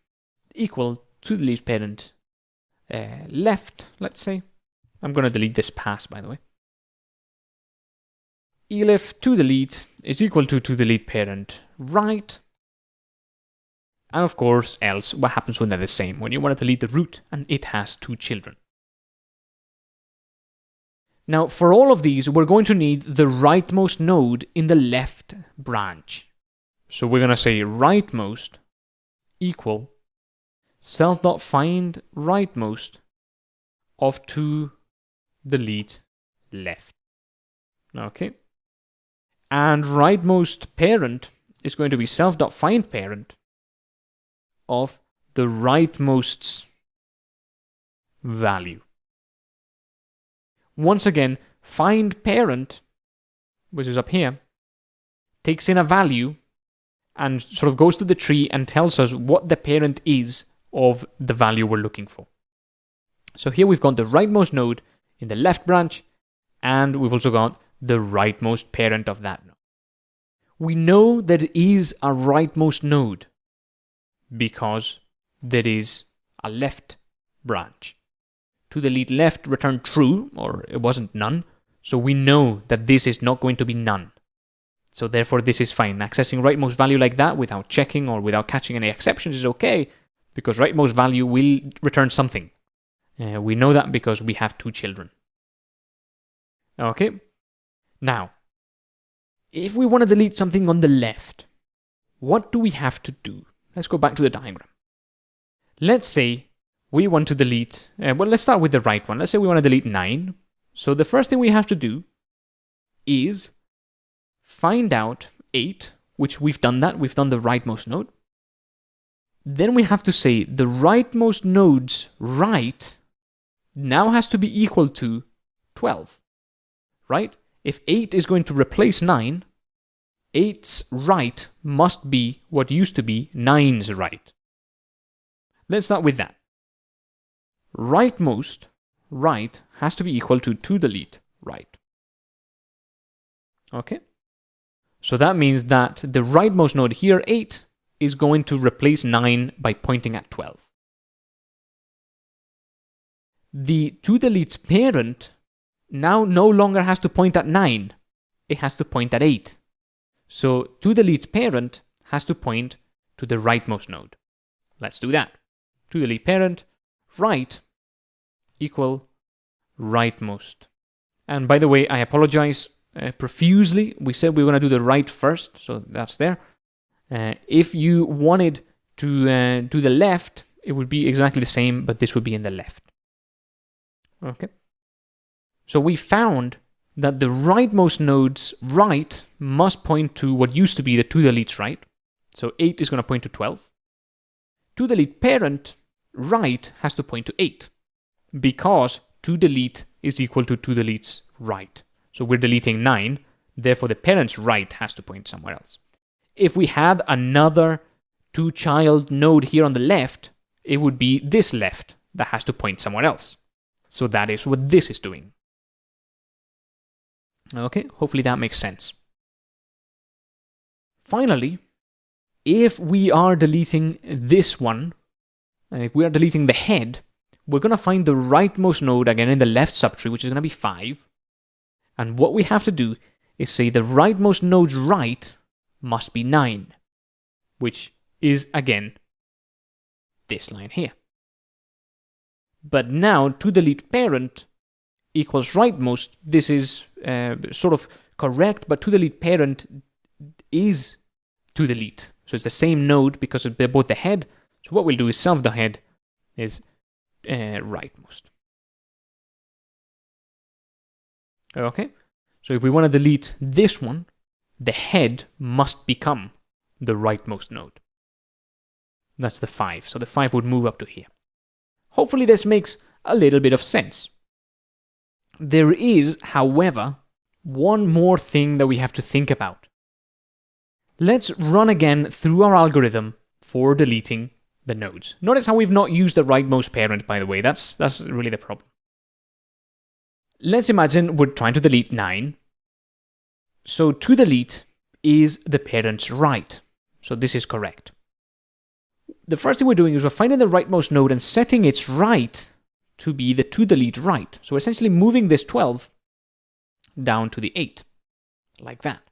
equal toDelete parent left, let's say. I'm going to delete this pass, by the way. Elif toDelete is equal to toDelete parent right. And of course, else, what happens when they're the same? When you want to delete the root and it has 2 children. Now, for all of these, we're going to need the rightmost node in the left branch. So we're going to say rightmost equal self.find rightmost of toDelete left. Okay. And rightmost parent is going to be self.find parent of the rightmost's value. Once again, find parent, which is up here, takes in a value and sort of goes to the tree and tells us what the parent is of the value we're looking for. So here we've got the rightmost node in the left branch, and we've also got the rightmost parent of that node. We know that it is a rightmost node because there is a left branch. toDelete left returned true, or it wasn't none, so we know that this is not going to be none. So therefore this is fine. Accessing rightmost value like that without checking or without catching any exceptions is okay, because rightmost value will return something. We know that because we have 2 children. Okay? Now, if we want to delete something on the left, what do we have to do? Let's go back to the diagram. Let's say we want to delete, let's start with the right one. Let's say we want to delete 9. So the first thing we have to do is find out 8, which we've done that. We've done the rightmost node. Then we have to say the rightmost node's right now has to be equal to 12, right? If 8 is going to replace 9, 8's right must be what used to be 9's right. Let's start with that. Rightmost right has to be equal to toDelete right. Okay? So that means that the rightmost node here, 8, is going to replace 9 by pointing at 12. The toDelete's parent now no longer has to point at 9. It has to point at 8. So toDelete's parent has to point to the rightmost node. Let's do that. toDelete parent, right, equal rightmost. And by the way, I apologize profusely. We said we were going to do the right first, so that's there. If you wanted to do the left, it would be exactly the same, but this would be in the left. Okay. So we found that the rightmost node's right must point to what used to be the toDelete's right. So 8 is going to point to 12. toDelete parent right has to point to 8 because toDelete is equal to toDelete's right. So we're deleting 9, therefore the parent's right has to point somewhere else. If we had another 2-child node here on the left, it would be this left that has to point somewhere else. So that is what this is doing. Okay, hopefully that makes sense. Finally, if we are deleting this one, and if we are deleting the head, we're going to find the rightmost node again in the left subtree, which is going to be 5. And what we have to do is say the rightmost node's right must be 9, which is, again, this line here. But now, toDelete parent equals rightmost. This is sort of correct, but toDelete parent is toDelete. So it's the same node because they're both the head. So what we'll do is self the head is rightmost. Okay, so if we want to delete this one, the head must become the rightmost node. That's the 5. So the 5 would move up to here. Hopefully this makes a little bit of sense. There is, however, one more thing that we have to think about. Let's run again through our algorithm for deleting the nodes. Notice how we've not used the rightmost parent, by the way. That's really the problem. Let's imagine we're trying to delete 9. So toDelete is the parent's right. So this is correct. The first thing we're doing is we're finding the rightmost node and setting its right to be the toDelete right. So we're essentially moving this 12 down to the 8, like that.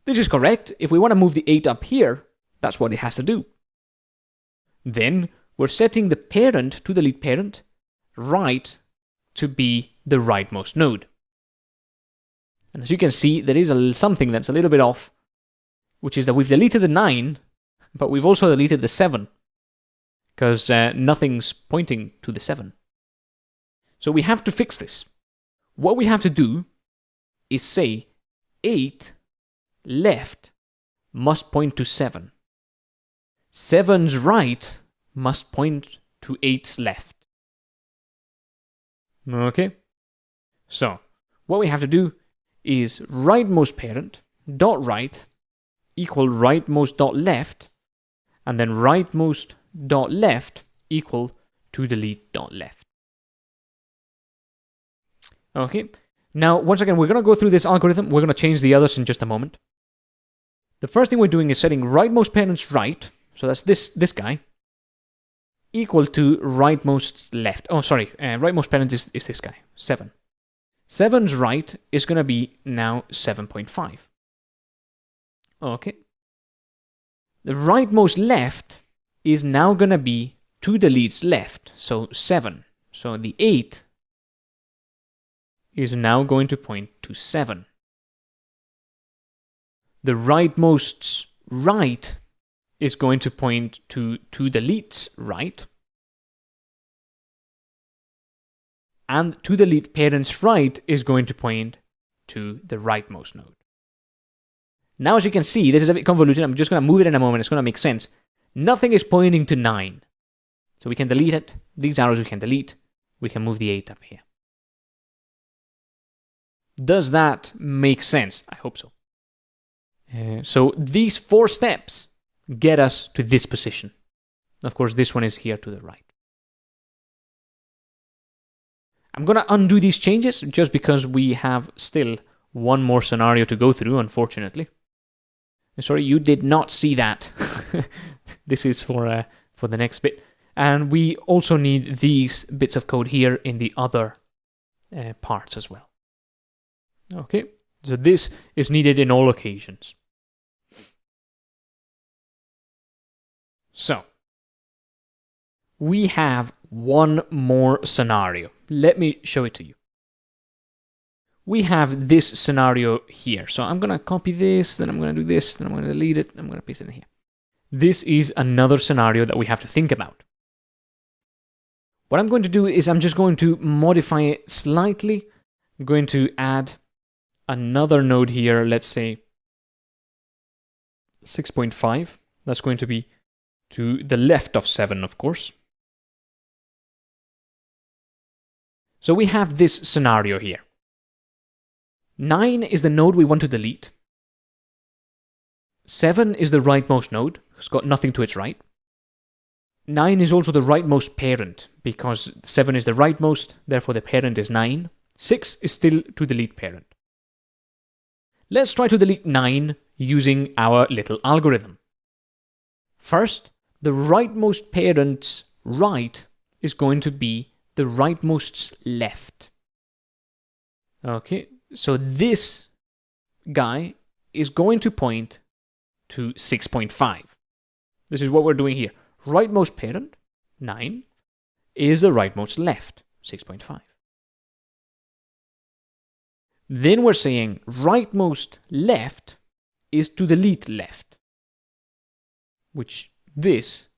This is correct. If we want to move the 8 up here, that's what it has to do. Then we're setting the parent, toDelete parent, right to be the rightmost node. And as you can see, there is something that's a little bit off, which is that we've deleted the 9, but we've also deleted the 7, because nothing's pointing to the 7. So we have to fix this. What we have to do is say 8 left must point to 7. 7's right must point to 8's left. Okay? So, what we have to do is rightmost parent dot right equal rightmost dot left, and then rightmost dot left equal toDelete dot left. Okay, now once again we're going to go through this algorithm. We're going to change the others in just a moment. The first thing we're doing is setting rightmost parent's right, so that's this guy, equal to rightmost left. Oh, sorry, rightmost parent is this guy, 7. 7's right is going to be now 7.5. Okay. The rightmost left is now going to be toDelete's left, so 7. So the 8 is now going to point to 7. The rightmost's right is going to point to toDelete's right. And toDelete parent's right is going to point to the rightmost node. Now, as you can see, this is a bit convoluted. I'm just going to move it in a moment. It's going to make sense. Nothing is pointing to 9. So we can delete it. These arrows we can delete. We can move the 8 up here. Does that make sense? I hope so. So these 4 steps get us to this position. Of course, this one is here to the right. I'm going to undo these changes just because we have still one more scenario to go through, unfortunately. Sorry, you did not see that. This is for the next bit. And we also need these bits of code here in the other parts as well. Okay, so this is needed in all occasions. So, we have one more scenario. Let me show it to you. We have this scenario here. So I'm going to copy this, then I'm going to do this, then I'm going to delete it, I'm going to paste it in here. This is another scenario that we have to think about. What I'm going to do is I'm just going to modify it slightly. I'm going to add another node here, let's say 6.5. That's going to be to the left of 7, of course. So we have this scenario here. 9 is the node we want to delete. 7 is the rightmost node. It's got nothing to its right. 9 is also the rightmost parent, because 7 is the rightmost, therefore the parent is 9. 6 is still to delete parent. Let's try to delete 9 using our little algorithm. First, the rightmost parent's right is going to be the rightmost's left. Okay, so this guy is going to point to 6.5. This is what we're doing here. Rightmost parent, 9, is the rightmost left, 6.5. Then we're saying rightmost left is to delete left, which this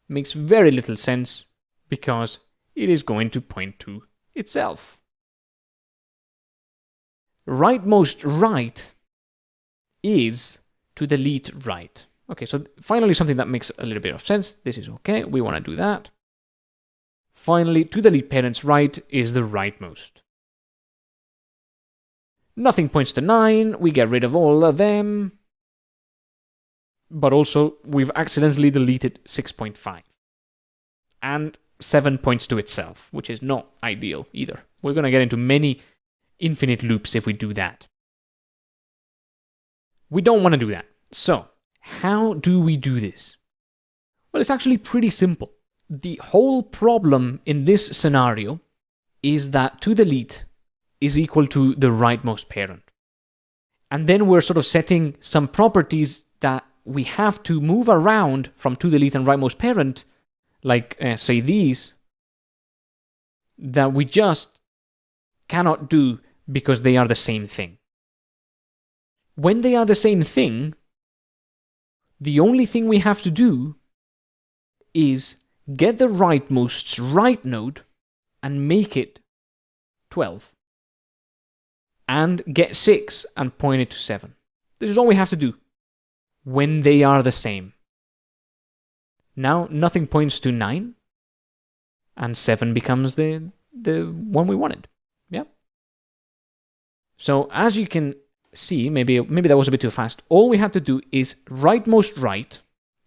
makes very little sense because it is going to point to itself. Rightmost right is to delete right. Okay, so finally something that makes a little bit of sense. This is okay, we want to do that. Finally, to delete parent's right is the rightmost. Nothing points to 9, we get rid of all of them. But also, we've accidentally deleted 6.5. And 7 points to itself, which is not ideal either. We're going to get into many infinite loops if we do that. We don't want to do that. So, how do we do this? Well, it's actually pretty simple. The whole problem in this scenario is that toDelete is equal to the rightmost parent. And then we're sort of setting some properties that we have to move around from toDelete and rightmost parent, like say these, that we just cannot do because they are the same thing. When they are the same thing, the only thing we have to do is get the rightmost's right node and make it 12. And get 6 and point it to 7. This is all we have to do when they are the same. Now nothing points to 9, and 7 becomes the one we wanted. Yeah. So as you can see, maybe that was a bit too fast. All we had to do is rightmost right,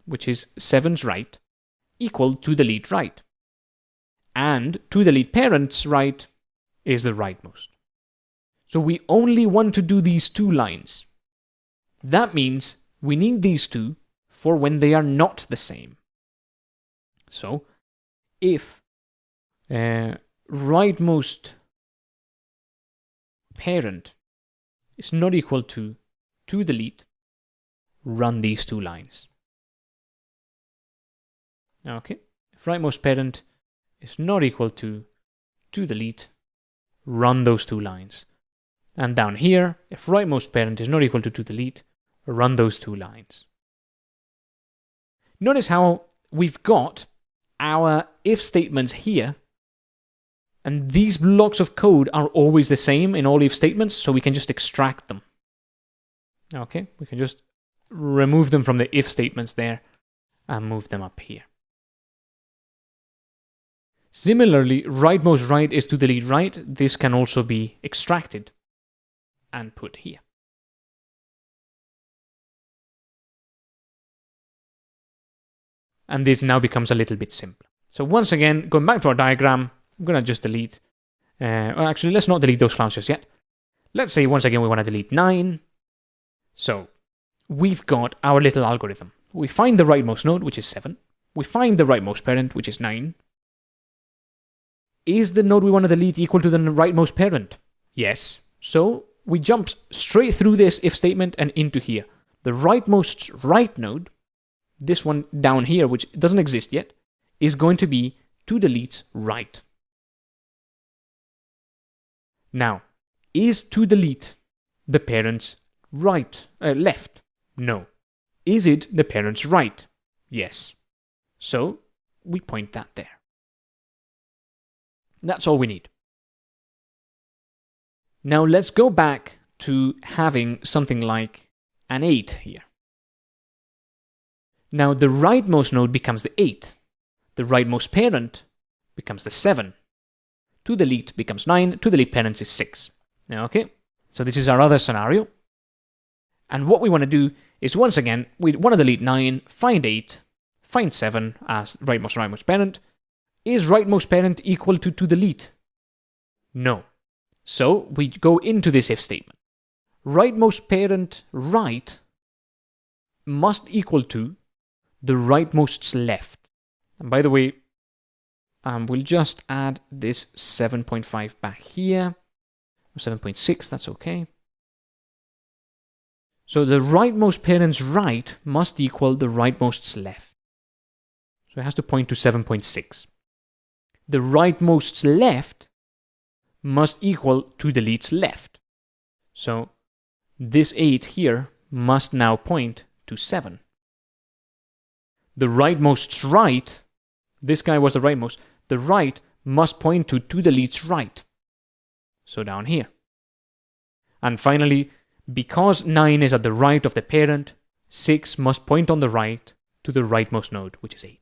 which is 7's right, equal to delete right. And to delete parent's right is the rightmost. So we only want to do these two lines. That means we need these two for when they are not the same. So if rightmost parent is not equal to toDelete, run these two lines. Okay, if rightmost parent is not equal to toDelete, run those two lines. And down here, if rightmost parent is not equal to toDelete, run those two lines. Notice how we've got our if statements here, and these blocks of code are always the same in all if statements, so we can just extract them. Okay, we can just remove them from the if statements there and move them up here. Similarly, rightmost right is to delete right. This can also be extracted and put here. And this now becomes a little bit simpler. So once again, going back to our diagram, I'm going to just delete. Actually, let's not delete those clowns just yet. let's say once again we want to delete 9. So we've got our little algorithm. We find the rightmost node, which is 7. We find the rightmost parent, which is 9. Is the node we want to delete equal to the rightmost parent? Yes. So we jumped straight through this if statement and into here. The rightmost right node, this one down here, which doesn't exist yet, is going to be to delete right. Now, is to delete the parent's left? No. Is it the parent's right? Yes. So we point that there. That's all we need. Now let's go back to having something like an 8 here. Now the rightmost node becomes the 8. The rightmost parent becomes the 7. To delete becomes 9. To delete parents is 6. Okay, so this is our other scenario. And what we want to do is, once again, we want to delete 9, find 8, find 7 as rightmost parent. Is rightmost parent equal to delete? No. So we go into this if statement. Rightmost parent right must equal to the rightmost's left. And by the way, we'll just add this 7.5 back here. 7.6, that's okay. So the rightmost parent's right must equal the rightmost's left. So it has to point to 7.6. The rightmost's left must equal to delete's left. So this 8 here must now point to 7. The rightmost's right, this guy was the rightmost, the right must point to delete's right. So down here. And finally, because 9 is at the right of the parent, 6 must point on the right to the rightmost node, which is 8.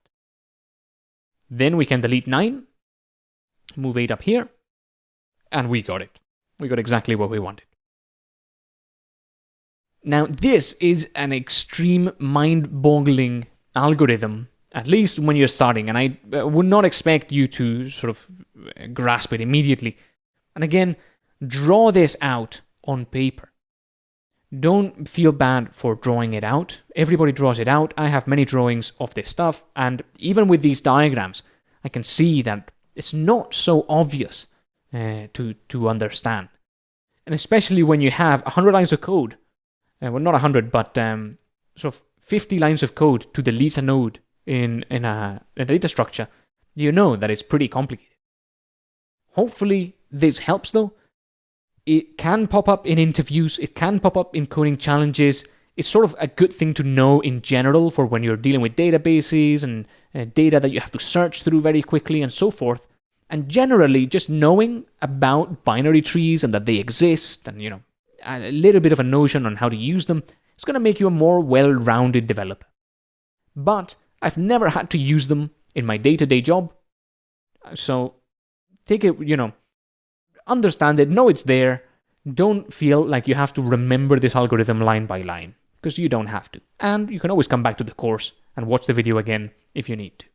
Then we can delete 9, move 8 up here, and we got it. We got exactly what we wanted. Now, this is an extreme mind-boggling algorithm, at least when you're starting, and I would not expect you to sort of grasp it immediately. And again, draw this out on paper. Don't feel bad for drawing it out. Everybody draws it out. I have many drawings of this stuff, and even with these diagrams, I can see that it's not so obvious to understand. And especially when you have 100 lines of code, well, not 100, but sort of 50 lines of code to delete a node in a data structure, you know that it's pretty complicated. Hopefully this helps though. It can pop up in interviews, it can pop up in coding challenges. It's sort of a good thing to know in general for when you're dealing with databases and data that you have to search through very quickly and so forth. And generally, just knowing about binary trees and that they exist and, a little bit of a notion on how to use them is going to make you a more well-rounded developer. But I've never had to use them in my day-to-day job. So take it, understand it, know it's there. Don't feel like you have to remember this algorithm line by line, because you don't have to. And you can always come back to the course and watch the video again if you need to.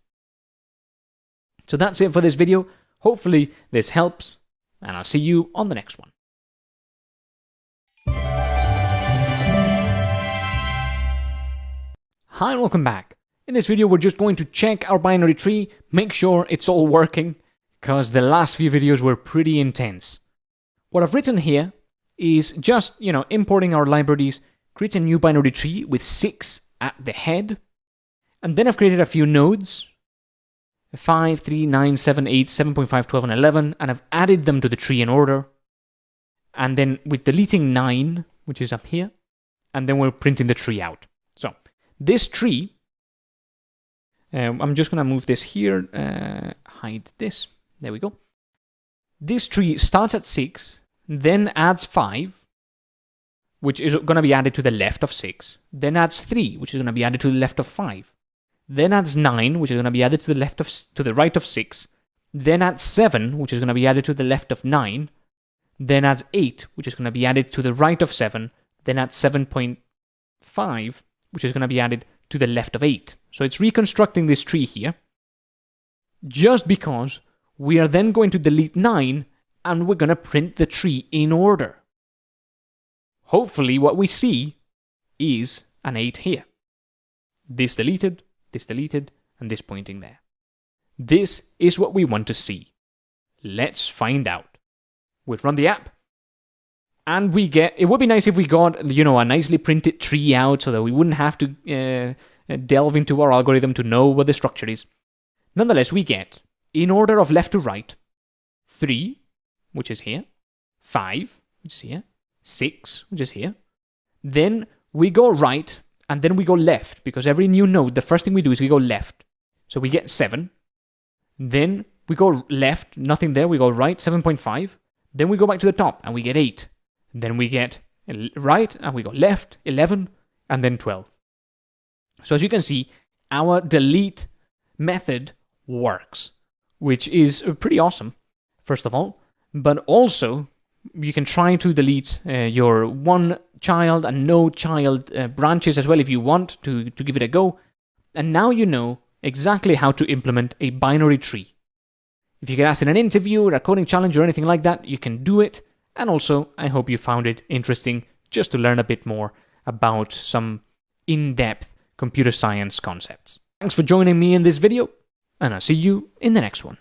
So that's it for this video. Hopefully this helps, and I'll see you on the next one. Hi and welcome back. In this video we're just going to check our binary tree, make sure it's all working, because the last few videos were pretty intense. What I've written here is just, importing our libraries, create a new binary tree with 6 at the head, and then I've created a few nodes, 5, 3, 9, 7, 8, 7.5, 12, and 11, and I've added them to the tree in order. And then with deleting 9, which is up here, and then we're printing the tree out. So this tree, I'm just going to move this here, hide this, there we go. This tree starts at 6, then adds 5, which is going to be added to the left of 6, then adds 3, which is going to be added to the left of 5, then adds 9, which is going to be added to the right of 6, then adds 7, which is going to be added to the left of 9, then adds 8, which is going to be added to the right of 7, then adds 7.5, which is going to be added to the left of 8. So it's reconstructing this tree here, just because we are then going to delete 9, and we're going to print the tree in order. hopefully what we see is an 8 here. This deleted, and this pointing there. This is what we want to see. Let's find out. We'll run the app, and we get, it would be nice if we got, a nicely printed tree out so that we wouldn't have to delve into our algorithm to know what the structure is. Nonetheless, we get, in order of left to right, 3, which is here, 5, which is here, 6, which is here. Then we go right, and then we go left, because every new node, the first thing we do is we go left. So we get 7. Then we go left, nothing there, we go right, 7.5. Then we go back to the top, and we get 8. Then we get right, and we go left, 11, and then 12. So as you can see, our delete method works, which is pretty awesome, first of all. But also, you can try to delete your one child and no child branches as well if you want to give it a go. And now you know exactly how to implement a binary tree. If you get asked in an interview or a coding challenge or anything like that, you can do it. And also, I hope you found it interesting just to learn a bit more about some in-depth computer science concepts. Thanks for joining me in this video, and I'll see you in the next one.